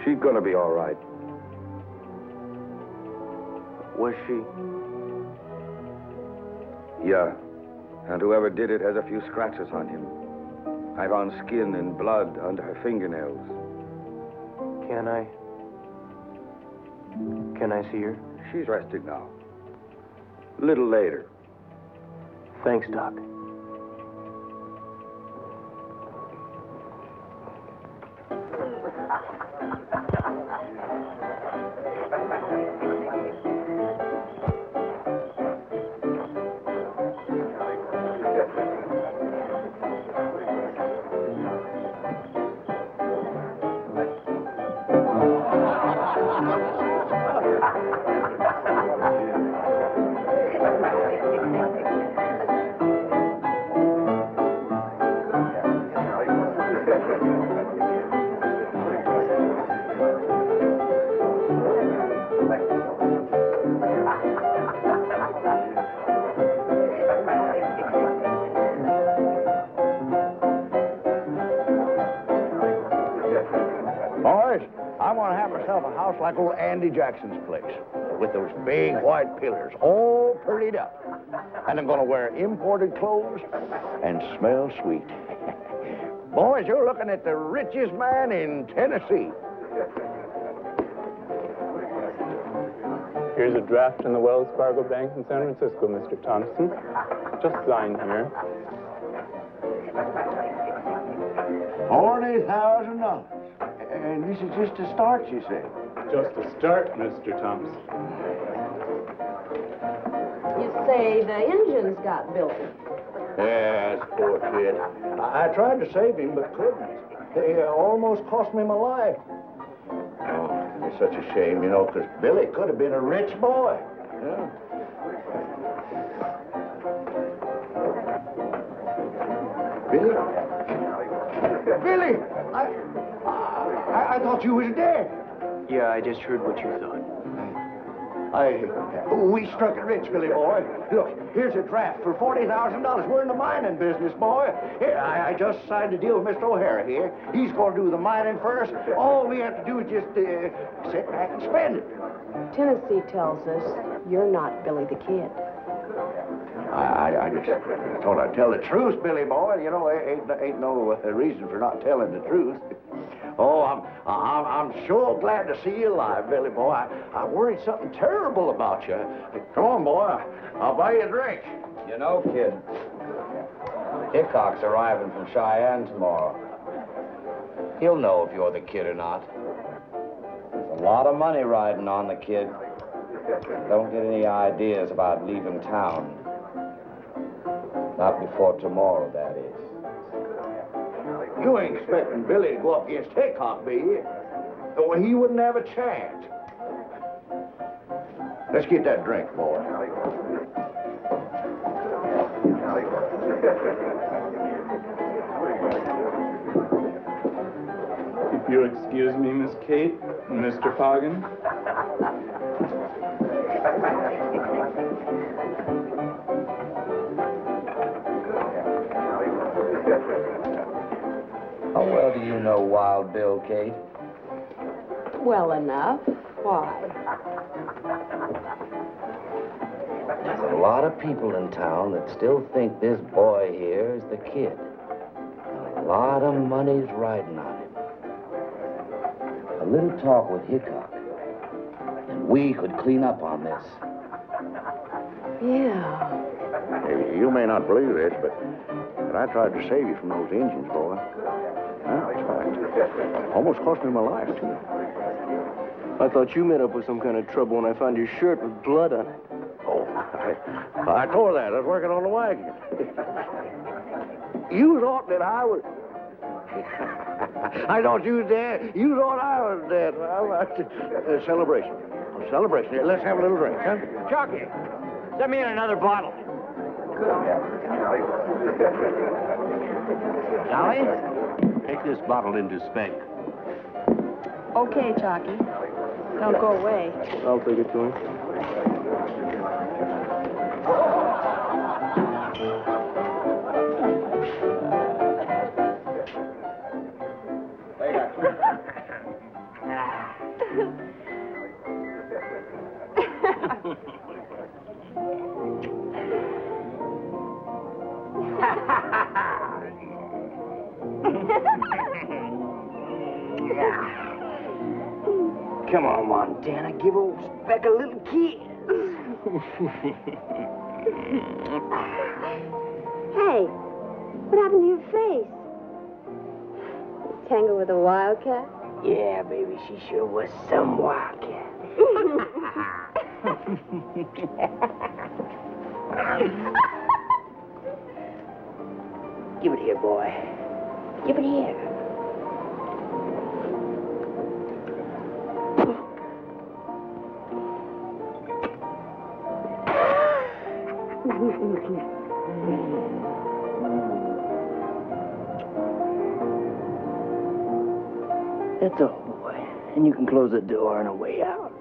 Speaker 2: She's gonna be all right.
Speaker 3: Was she?
Speaker 2: Yeah. And whoever did it has a few scratches on him. I found skin and blood under her fingernails.
Speaker 3: Can I see her?
Speaker 2: She's rested now. A little later.
Speaker 3: Thanks, Doc. Like old Andy Jackson's place, with those big white pillars, all purlied up. And I'm gonna wear imported clothes and smell sweet. Boys, you're looking at the richest man in Tennessee.
Speaker 14: Here's a draft in the Wells Fargo Bank in San Francisco, Mr. Thompson. Just sign here.
Speaker 3: $40,000. And this is just a start, you say?
Speaker 14: Just a start, Mr. Thompson.
Speaker 5: You say the Indians got Billy.
Speaker 3: Yes, poor kid. I tried to save him, but couldn't. They almost cost me my life. Oh, it's such a shame, you know, because Billy could have been a rich boy. Yeah. Billy? Billy! I thought you was dead.
Speaker 9: Yeah, I just heard what you thought.
Speaker 3: We struck it rich, Billy boy. Look, here's a draft for $40,000. We're in the mining business, boy. Here, I just signed a deal with Mr. O'Hara here. He's going to do the mining first. All we have to do is just sit back and spend it.
Speaker 15: Tennessee tells us you're not Billy the Kid.
Speaker 3: I just thought I'd tell the truth, Billy boy. You know, ain't no reason for not telling the truth. Oh, I'm sure glad to see you alive, Billy boy. I worried something terrible about you. Come on, boy. I'll buy you a drink.
Speaker 7: You know, kid, Hickok's arriving from Cheyenne tomorrow. He'll know if you're the kid or not. There's a lot of money riding on the kid. Don't get any ideas about leaving town. Not before tomorrow, that is.
Speaker 3: You ain't expecting Billy to go up against Hickok, be you? Well, he wouldn't have a chance. Let's get that drink, boy.
Speaker 14: If you'll excuse me, Miss Kate, Mr. Foggin.
Speaker 7: How well do you know Wild Bill, Kate?
Speaker 15: Well enough. Why?
Speaker 11: There's a lot of people in town that still think this boy here is the kid. And a lot of money's riding on him. A little talk with Hickok, and we could clean up on this.
Speaker 15: Yeah.
Speaker 3: You may not believe this, but I tried to save you from those Indians, boy. That's right. Almost cost me my life, too.
Speaker 9: I thought you met up with some kind of trouble when I found your shirt with blood on it.
Speaker 3: Oh, I tore that. I was working on the wagon. You thought that I was... I thought you was dead. You thought I was dead. Well, celebration. A celebration. Here, let's have a little drink, huh?
Speaker 4: Jockey, let me in another bottle.
Speaker 11: Dolly, take this bottle into Spec.
Speaker 15: Okay, Chalky. Don't go away.
Speaker 9: I'll take it to him.
Speaker 3: Come on, Montana. Give old Speck a little kiss.
Speaker 10: Hey, what happened to your face? Tangled with a wildcat?
Speaker 9: Yeah, baby, she sure was some wildcat. Give it here, boy. Give it here. That's all, boy. And you can close the door on the way out.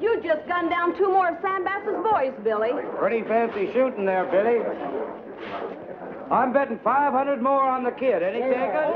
Speaker 5: You just gunned down 2 more of Sam Bass's boys, Billy.
Speaker 7: Pretty fancy shooting there, Billy. I'm betting 500 more on the kid. Any takers?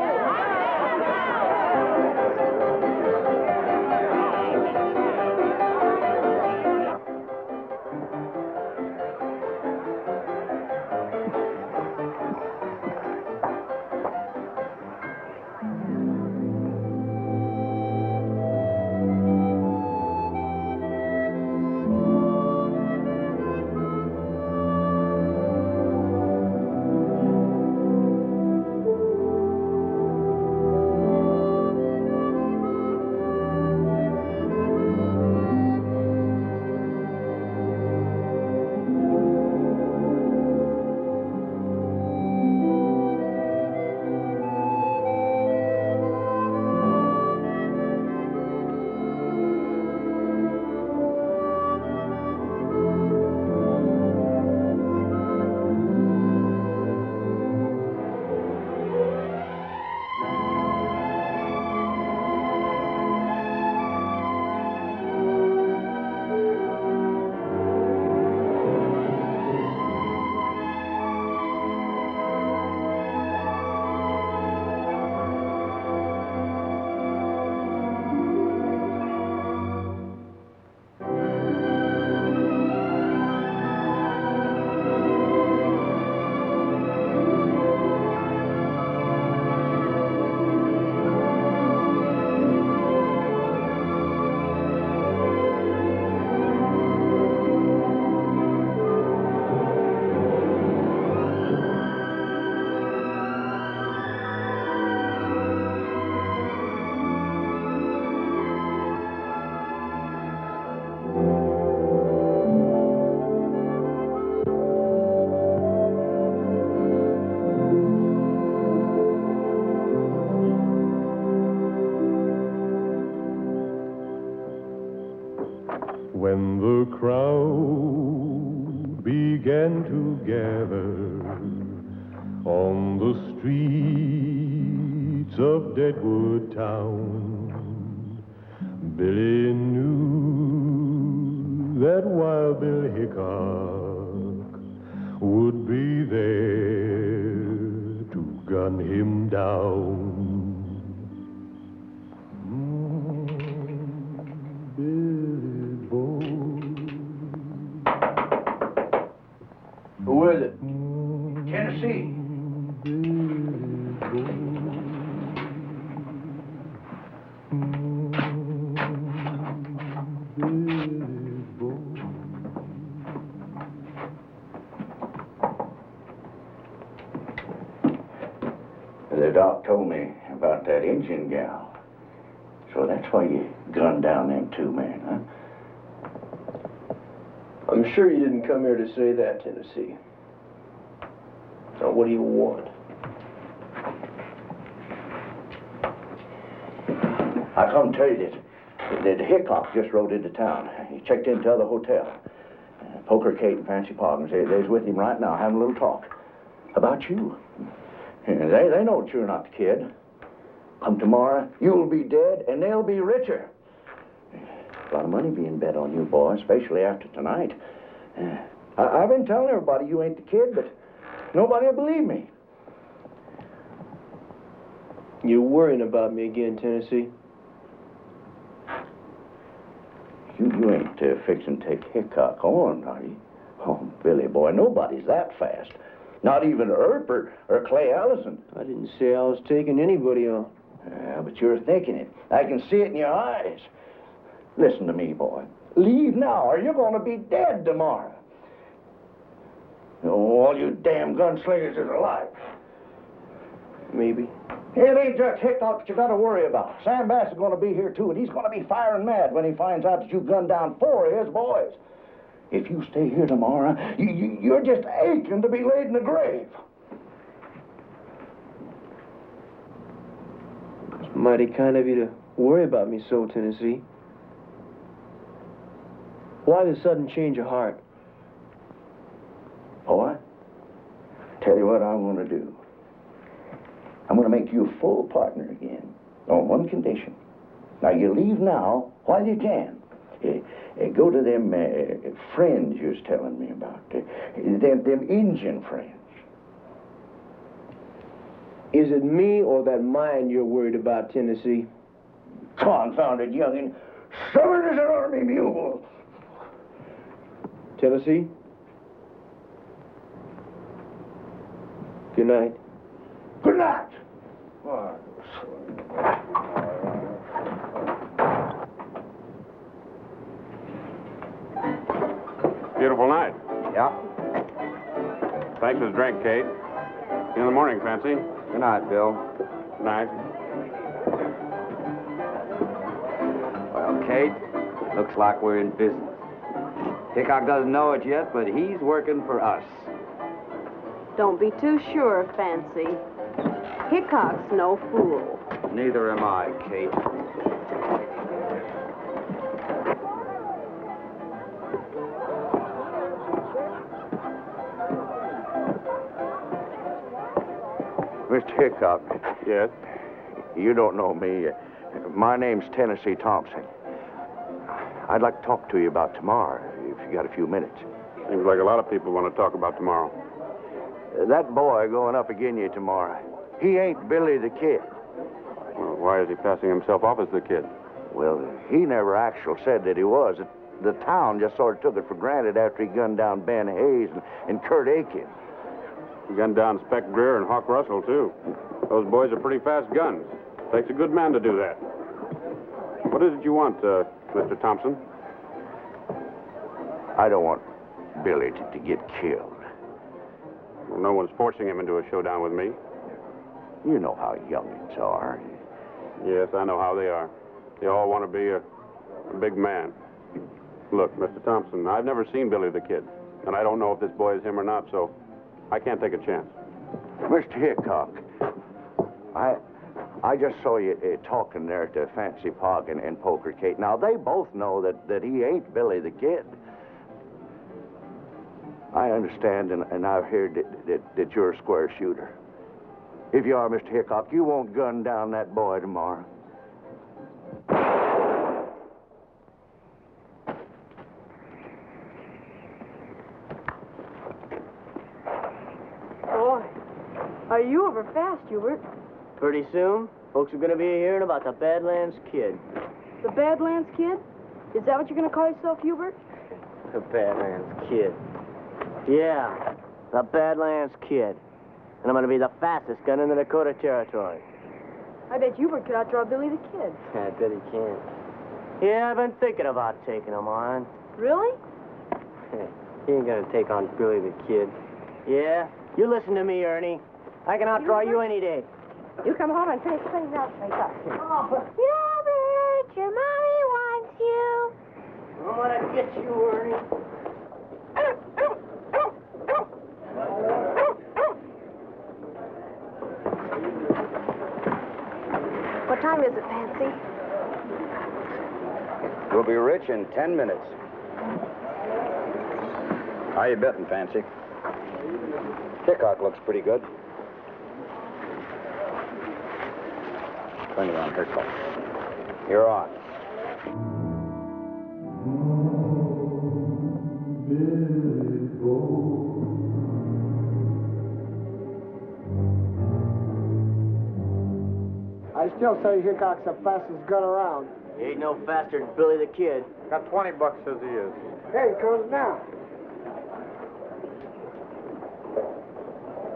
Speaker 1: crowd began to gather on the streets of Deadwood town. Billy knew that Wild Bill Hickok would be there to gun him down. Billy boy.
Speaker 9: Who is it? Tennessee.
Speaker 11: The doc told me about that Indian gal. So that's why you gunned down them two men, huh?
Speaker 9: I'm sure you didn't come here to say that, Tennessee. Now, what do you want?
Speaker 11: I come tell you that Hickok just rode into town. He checked into the hotel. Poker Kate and Fancy Poggins, they's with him right now having a little talk about you. They know that you're not the kid. Come tomorrow, you'll be dead, and they'll be richer. A lot of money being bet on you, boy, especially after tonight. I've been telling everybody you ain't the kid, but nobody will believe me.
Speaker 9: You're worrying about me again, Tennessee.
Speaker 11: You ain't fixing to take Hickok on, are you? Oh, Billy, boy, nobody's that fast. Not even Earp or Clay Allison.
Speaker 9: I didn't say I was taking anybody on.
Speaker 11: Yeah, but you're thinking it. I can see it in your eyes. Listen to me, boy. Leave now, or you're going to be dead tomorrow. Oh, all you damn gunslingers is alive.
Speaker 9: Maybe.
Speaker 11: It ain't just Hickok that you got to worry about. Sam Bass is going to be here, too, and he's going to be firing mad when he finds out that you gunned down 4 of his boys. If you stay here tomorrow, you're just aching to be laid in the grave.
Speaker 9: It's mighty kind of you to worry about me so, Tennessee. Why the sudden change of heart?
Speaker 11: Boy, tell you what I'm going to do. I'm going to make you a full partner again, on one condition. Now, you leave now while you can. Go to them friends you was telling me about. Them Indian friends.
Speaker 9: Is it me or that mine you're worried about, Tennessee?
Speaker 11: Confounded youngin'. Stubborn as an army mule.
Speaker 9: Tennessee? Good night.
Speaker 11: Good night.
Speaker 16: Beautiful night.
Speaker 7: Yeah.
Speaker 16: Thanks for the drink, Kate. See you in the morning, Fancy.
Speaker 7: Good night, Bill.
Speaker 16: Good night.
Speaker 7: Well, Kate, looks like we're in business. Hickok doesn't know it yet, but he's working for us.
Speaker 5: Don't be too sure, Fancy. Hickok's no fool.
Speaker 7: Neither am I, Kate.
Speaker 11: Mr. Hickok.
Speaker 16: Yes?
Speaker 11: You don't know me. My name's Tennessee Thompson. I'd like to talk to you about tomorrow, if you got a few minutes.
Speaker 16: Seems like a lot of people want to talk about tomorrow.
Speaker 11: That boy going up again you tomorrow, he ain't Billy the Kid.
Speaker 16: Well, why is he passing himself off as the kid?
Speaker 11: Well, he never actually said that he was. The town just sort of took it for granted after he gunned down Ben Hayes and Kurt Aiken.
Speaker 16: He gunned down Spec Greer and Hawk Russell, too. Those boys are pretty fast guns. Takes a good man to do that. What is it you want, Mr. Thompson?
Speaker 11: I don't want Billy to get killed.
Speaker 16: Well, no one's forcing him into a showdown with me.
Speaker 11: You know how youngins are.
Speaker 16: Yes, I know how they are. They all want to be a big man. Look, Mr. Thompson, I've never seen Billy the Kid, and I don't know if this boy is him or not, so I can't take a chance.
Speaker 11: Mr. Hickok, I just saw you talking there to Fancy Pog and Poker Kate. Now, they both know that he ain't Billy the Kid.
Speaker 17: I understand, and I've heard that you're a square shooter. If you are, Mr. Hickok, you won't gun down that boy tomorrow.
Speaker 5: Boy, are you over fast, Hubert?
Speaker 9: Pretty soon, folks are going to be hearing about the Bad Lands Kid.
Speaker 5: The Bad Lands Kid? Is that what you're going to call yourself, Hubert?
Speaker 9: The Bad Lands Kid. Yeah, the Bad Lands Kid. And I'm going to be the fastest gun in the Dakota Territory.
Speaker 5: I bet Hubert could outdraw Billy the Kid.
Speaker 9: I bet he can. Yeah, I've been thinking about taking him on.
Speaker 5: Really?
Speaker 9: He ain't going to take on Billy the Kid. Yeah? You listen to me, Ernie. I can outdraw you any day.
Speaker 10: You come home and finish things up like us.
Speaker 18: Hubert, your mommy wants you.
Speaker 9: I want to get you, Ernie.
Speaker 5: What time is it, Fancy?
Speaker 7: We'll be rich in 10 minutes. How you betting, Fancy? Hickok looks pretty good. Turn it on, Hickok. You're on.
Speaker 12: I still say Hickok's the fastest gun around.
Speaker 9: He ain't no faster than Billy the Kid.
Speaker 13: Got 20 bucks, says he is.
Speaker 12: Hey, he comes now.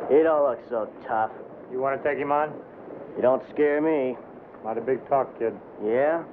Speaker 9: He don't look so tough.
Speaker 3: You want to take him on?
Speaker 9: You don't scare me.
Speaker 3: Not a big talk, kid.
Speaker 9: Yeah?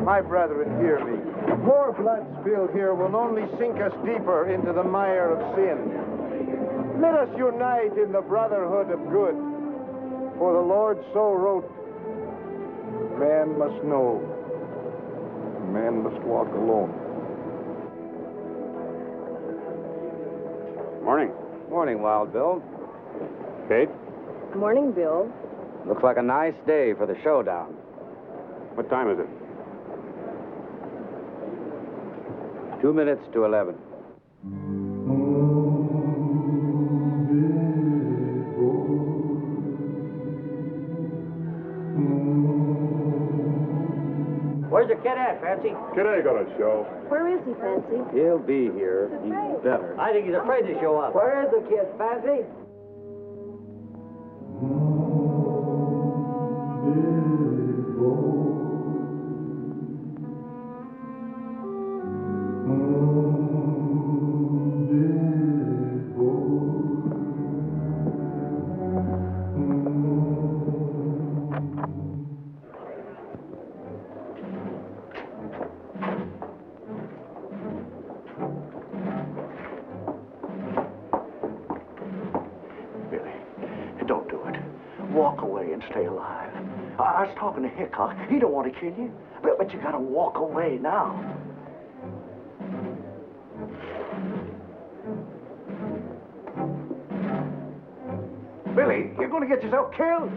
Speaker 13: My brethren, hear me. More blood spilled here will only sink us deeper into the mire of sin. Let us unite in the brotherhood of good. For the Lord so wrote, man must know, man must walk alone.
Speaker 16: Morning.
Speaker 7: Morning, Wild Bill.
Speaker 16: Kate?
Speaker 5: Morning, Bill.
Speaker 7: Looks like a nice day for the showdown.
Speaker 16: What time is it?
Speaker 7: 2 minutes to 11.
Speaker 9: Where's your kid at, Fancy?
Speaker 16: Kid ain't got a show.
Speaker 5: Where is he, Fancy?
Speaker 7: He'll be here. He's better.
Speaker 9: I think he's afraid to show up.
Speaker 12: Where is the kid, Fancy?
Speaker 17: Don't do it. Walk away and stay alive. I was talking to Hickok. He don't want to kill you. But you gotta walk away now. Billy, you're gonna get yourself killed.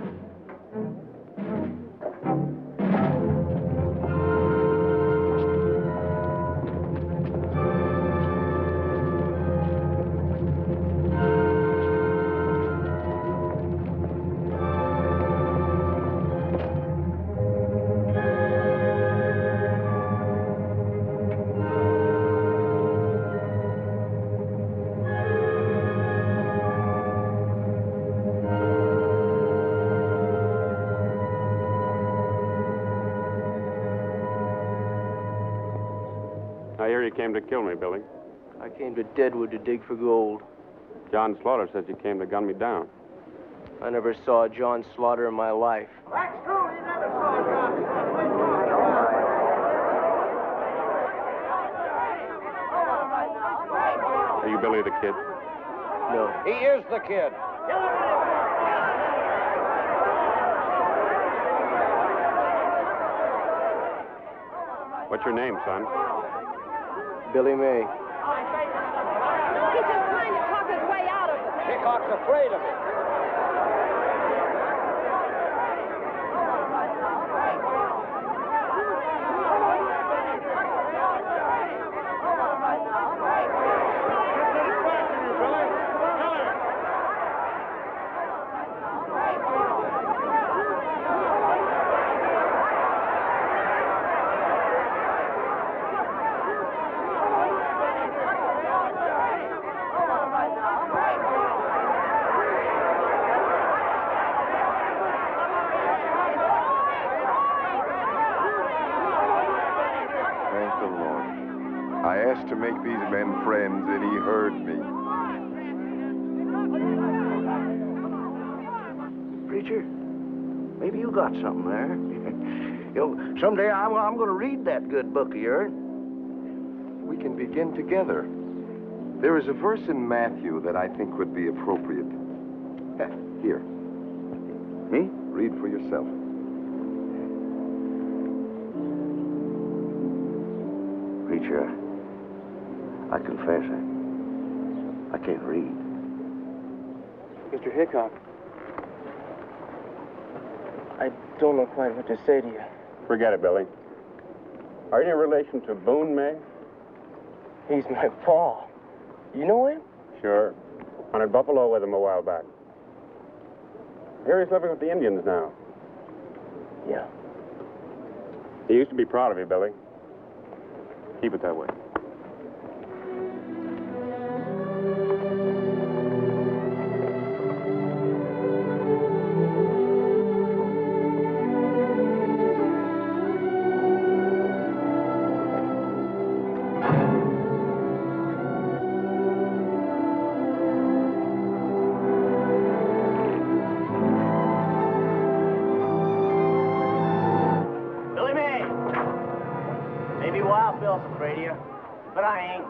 Speaker 16: you came to kill me, Billy.
Speaker 9: I came to Deadwood to dig for gold.
Speaker 16: John Slaughter says you came to gun me down.
Speaker 9: I never saw John Slaughter in my life.
Speaker 12: That's true. He never saw John.
Speaker 16: Are you Billy the Kid?
Speaker 9: No.
Speaker 3: He is the kid.
Speaker 16: What's your name, son?
Speaker 9: Billy May.
Speaker 5: He's just trying to talk his way out of it.
Speaker 3: Hickok's afraid of it.
Speaker 2: I asked to make these men friends, and he heard me.
Speaker 17: Preacher, maybe you got something there. Someday I'm going to read that good book of yours.
Speaker 2: We can begin together. There is a verse in Matthew that I think would be appropriate. Here.
Speaker 17: Me?
Speaker 2: Read for yourself.
Speaker 17: Preacher, I confess I can't read.
Speaker 9: Mr. Hickok, I don't know quite what to say to you.
Speaker 16: Forget it, Billy. Are you any relation to Boone May?
Speaker 9: He's my pa. You know him?
Speaker 16: Sure. Hunted buffalo with him a while back. Here he's living with the Indians now.
Speaker 9: Yeah.
Speaker 16: He used to be proud of you, Billy. Keep it that way.
Speaker 9: Billy May! Maybe Wild Bill's afraid of you, but I ain't.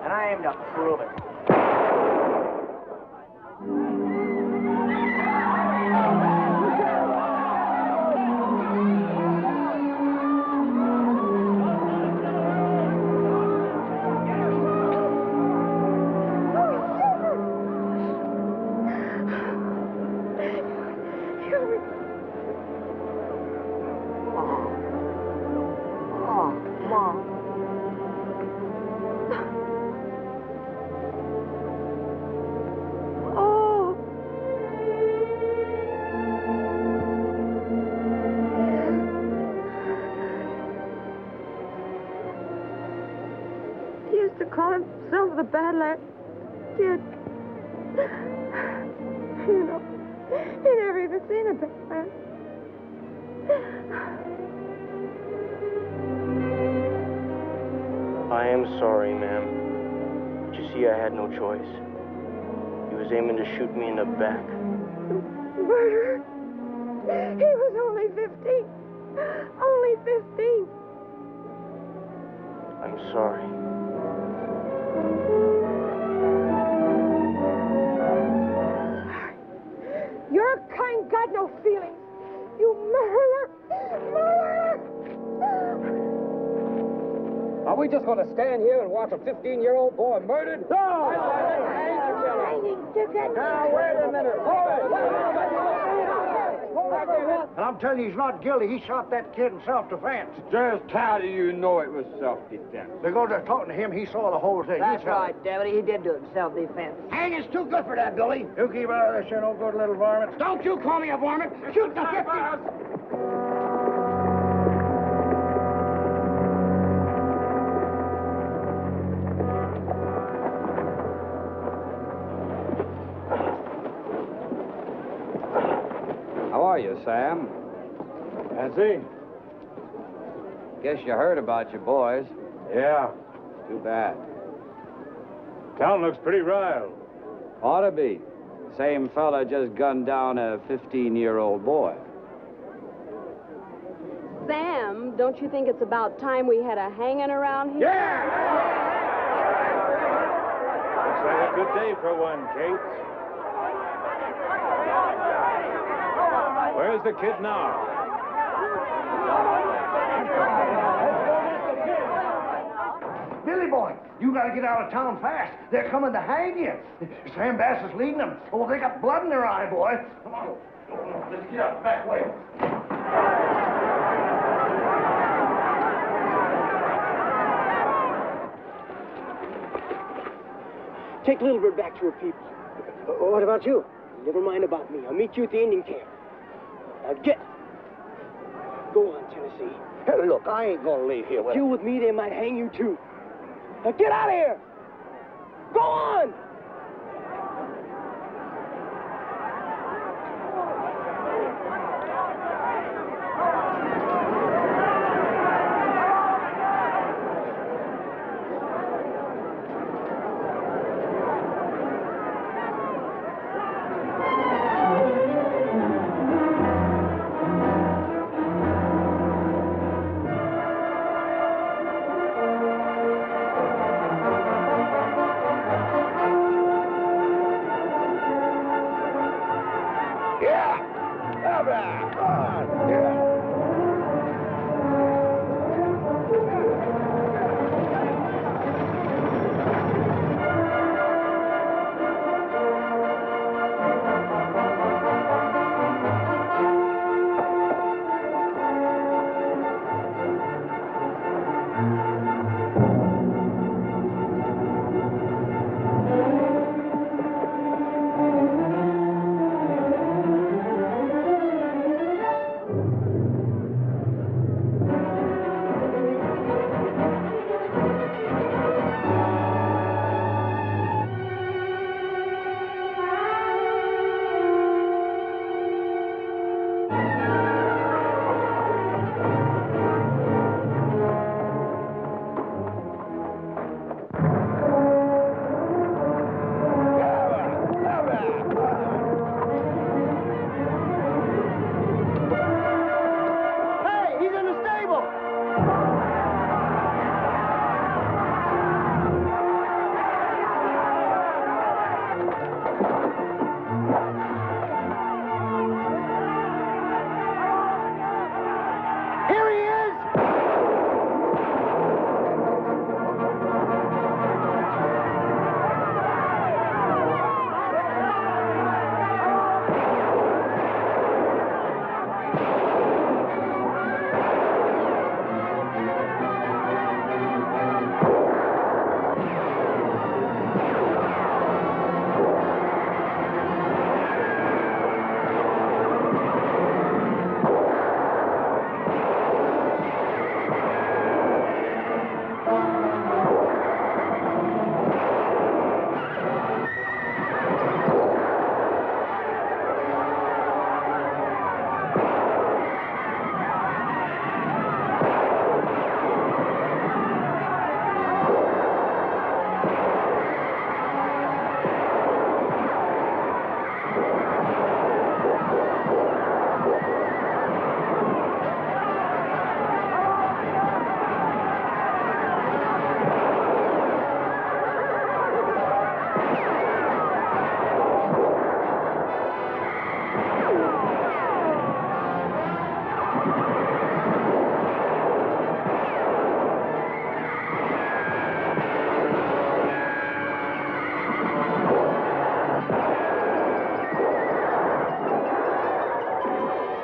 Speaker 9: And I aim to prove it.
Speaker 18: He used to call himself the Bad Lands Kid. You know, he never even seen a Bad Land.
Speaker 9: I am sorry, ma'am. But you see, I had no choice. He was aiming to shoot me in the back.
Speaker 18: Murderer. He was only 15. Only 15.
Speaker 9: I'm sorry.
Speaker 18: Your kind got no feelings. You murderer! Murderer!
Speaker 12: Are we just going to stand here and watch a 15-year-old boy murdered? No!
Speaker 18: Now,
Speaker 12: wait a minute.
Speaker 19: And I'm telling you, he's not guilty. He shot that kid in self-defense.
Speaker 12: Just how do you know it was self-defense?
Speaker 19: Because they're talking to him, he saw the whole thing.
Speaker 20: That's right, Deputy. He did do it in self-defense.
Speaker 19: Hanging's too good for that, Billy. You keep out of this, you no good little varmint. Don't you call me a varmint. Shoot the 50.
Speaker 11: How are you, Sam?
Speaker 13: Nancy?
Speaker 11: Guess you heard about your boys.
Speaker 13: Yeah.
Speaker 11: Too bad.
Speaker 21: Town looks pretty riled.
Speaker 11: Ought to be. Same fella just gunned down a 15-year-old boy.
Speaker 5: Sam, don't you think it's about time we had a hanging around here?
Speaker 21: Looks like a good day for one, Kate. Where's the kid now?
Speaker 19: Billy boy, you gotta get out of town fast. They're coming to hang you. Sam Bass is leading them. Oh, they got blood in their eye, boy. Come on. Let's get out the back way.
Speaker 9: Take Little Bird back to her people. What about you? Never mind about me. I'll meet you at the Indian camp. Now get. Go on, Tennessee.
Speaker 19: Hey, look, I ain't gonna leave here with
Speaker 9: You with me, they might hang you too. Now get out of here! Go on!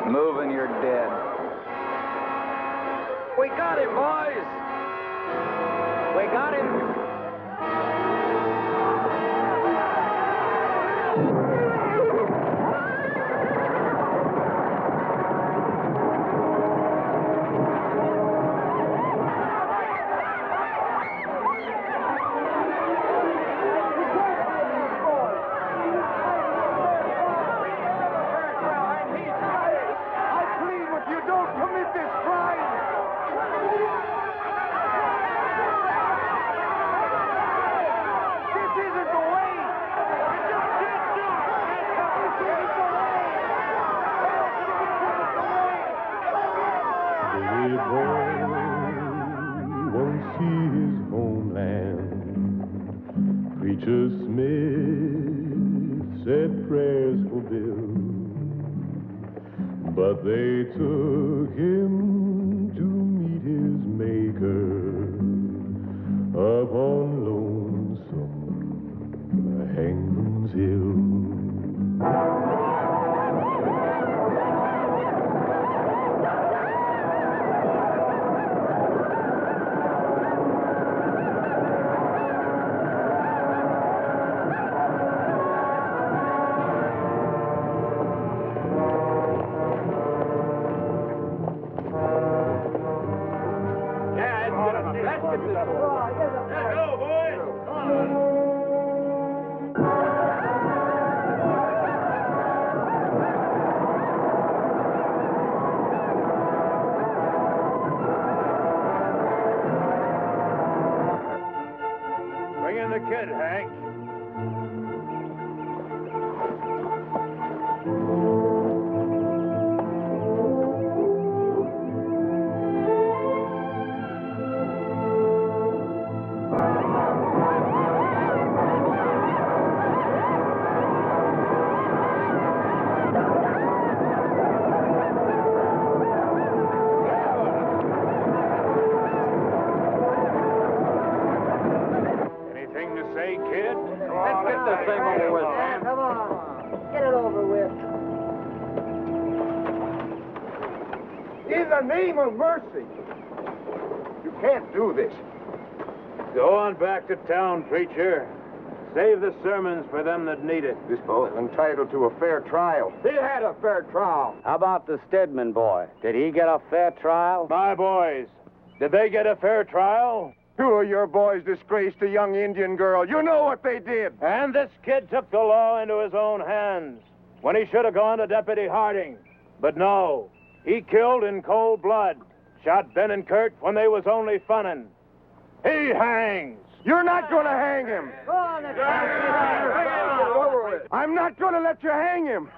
Speaker 7: Moving, you're dead. We got him, boys! We got him!
Speaker 1: Preacher Smith said prayers for Bill, but they took him to meet his maker upon lonesome Hangman's Hill.
Speaker 21: Bring in the kid, Hank. Anything to say, kid?
Speaker 7: Let's get this thing over with, man.
Speaker 20: Come on. Get it over with.
Speaker 13: In the name of mercy! You can't do this.
Speaker 21: Go on back to town, preacher. Save the sermons for them that need it.
Speaker 13: This boy's entitled to a fair trial.
Speaker 7: He had a fair trial.
Speaker 3: How about the Stedman boy? Did he get a fair trial?
Speaker 21: My boys, did they get a fair trial?
Speaker 13: Two of your boys disgraced a young Indian girl. You know what they did.
Speaker 21: And this kid took the law into his own hands when he should have gone to Deputy Harding. But no, he killed in cold blood, shot Ben and Kurt when they was only funnin'. He hangs.
Speaker 13: You're not going to hang him.
Speaker 20: Go on, let's
Speaker 13: I'm not going to let you hang him.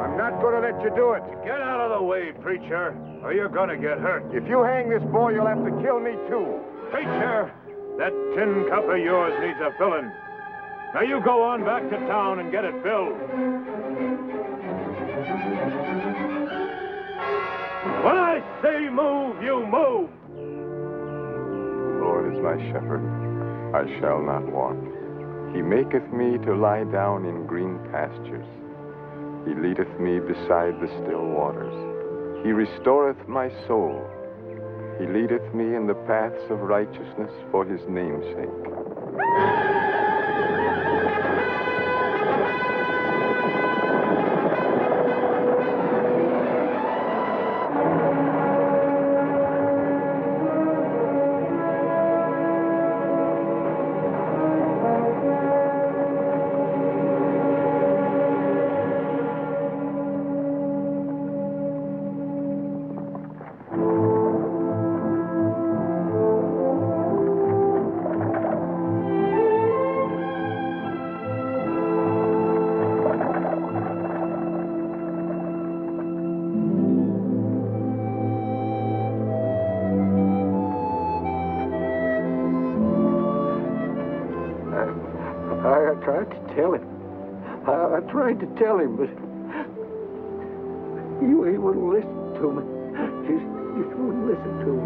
Speaker 13: I'm not going to let you do it.
Speaker 21: Get out of the way, preacher, or you're gonna get hurt.
Speaker 13: If you hang this boy, you'll have to kill me, too.
Speaker 21: Preacher, that tin cup of yours needs a filling. Now you go on back to town and get it filled. When I say move, you move.
Speaker 2: The Lord is my shepherd, I shall not want. He maketh me to lie down in green pastures. He leadeth me beside the still waters. He restoreth my soul. He leadeth me in the paths of righteousness for his name's sake.
Speaker 17: I tried to tell him. I tried to tell him, but he wouldn't listen to me. He just wouldn't listen to me.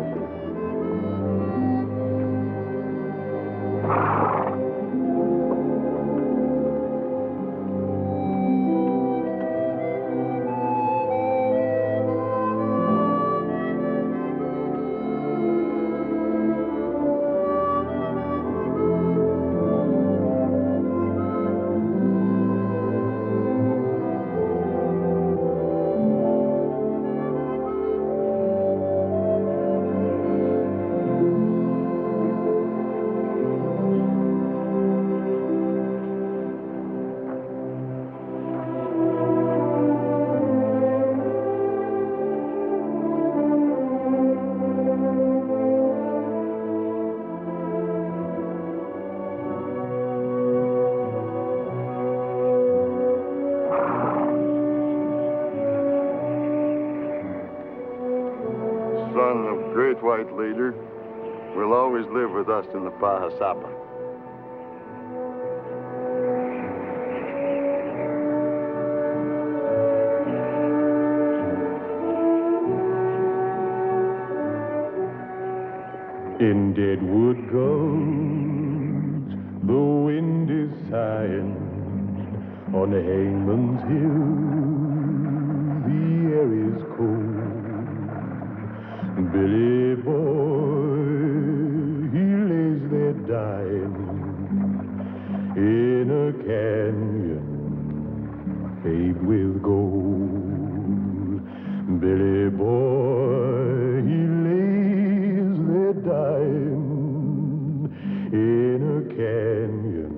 Speaker 8: white leader will always live with us in the Pahasapa.
Speaker 1: In Deadwood Gulch, the wind is sighing. On Hangman's Hill, the air is cold. Billy boy, he lays there dying in a canyon paved with gold. Billy boy, he lays there dying in a canyon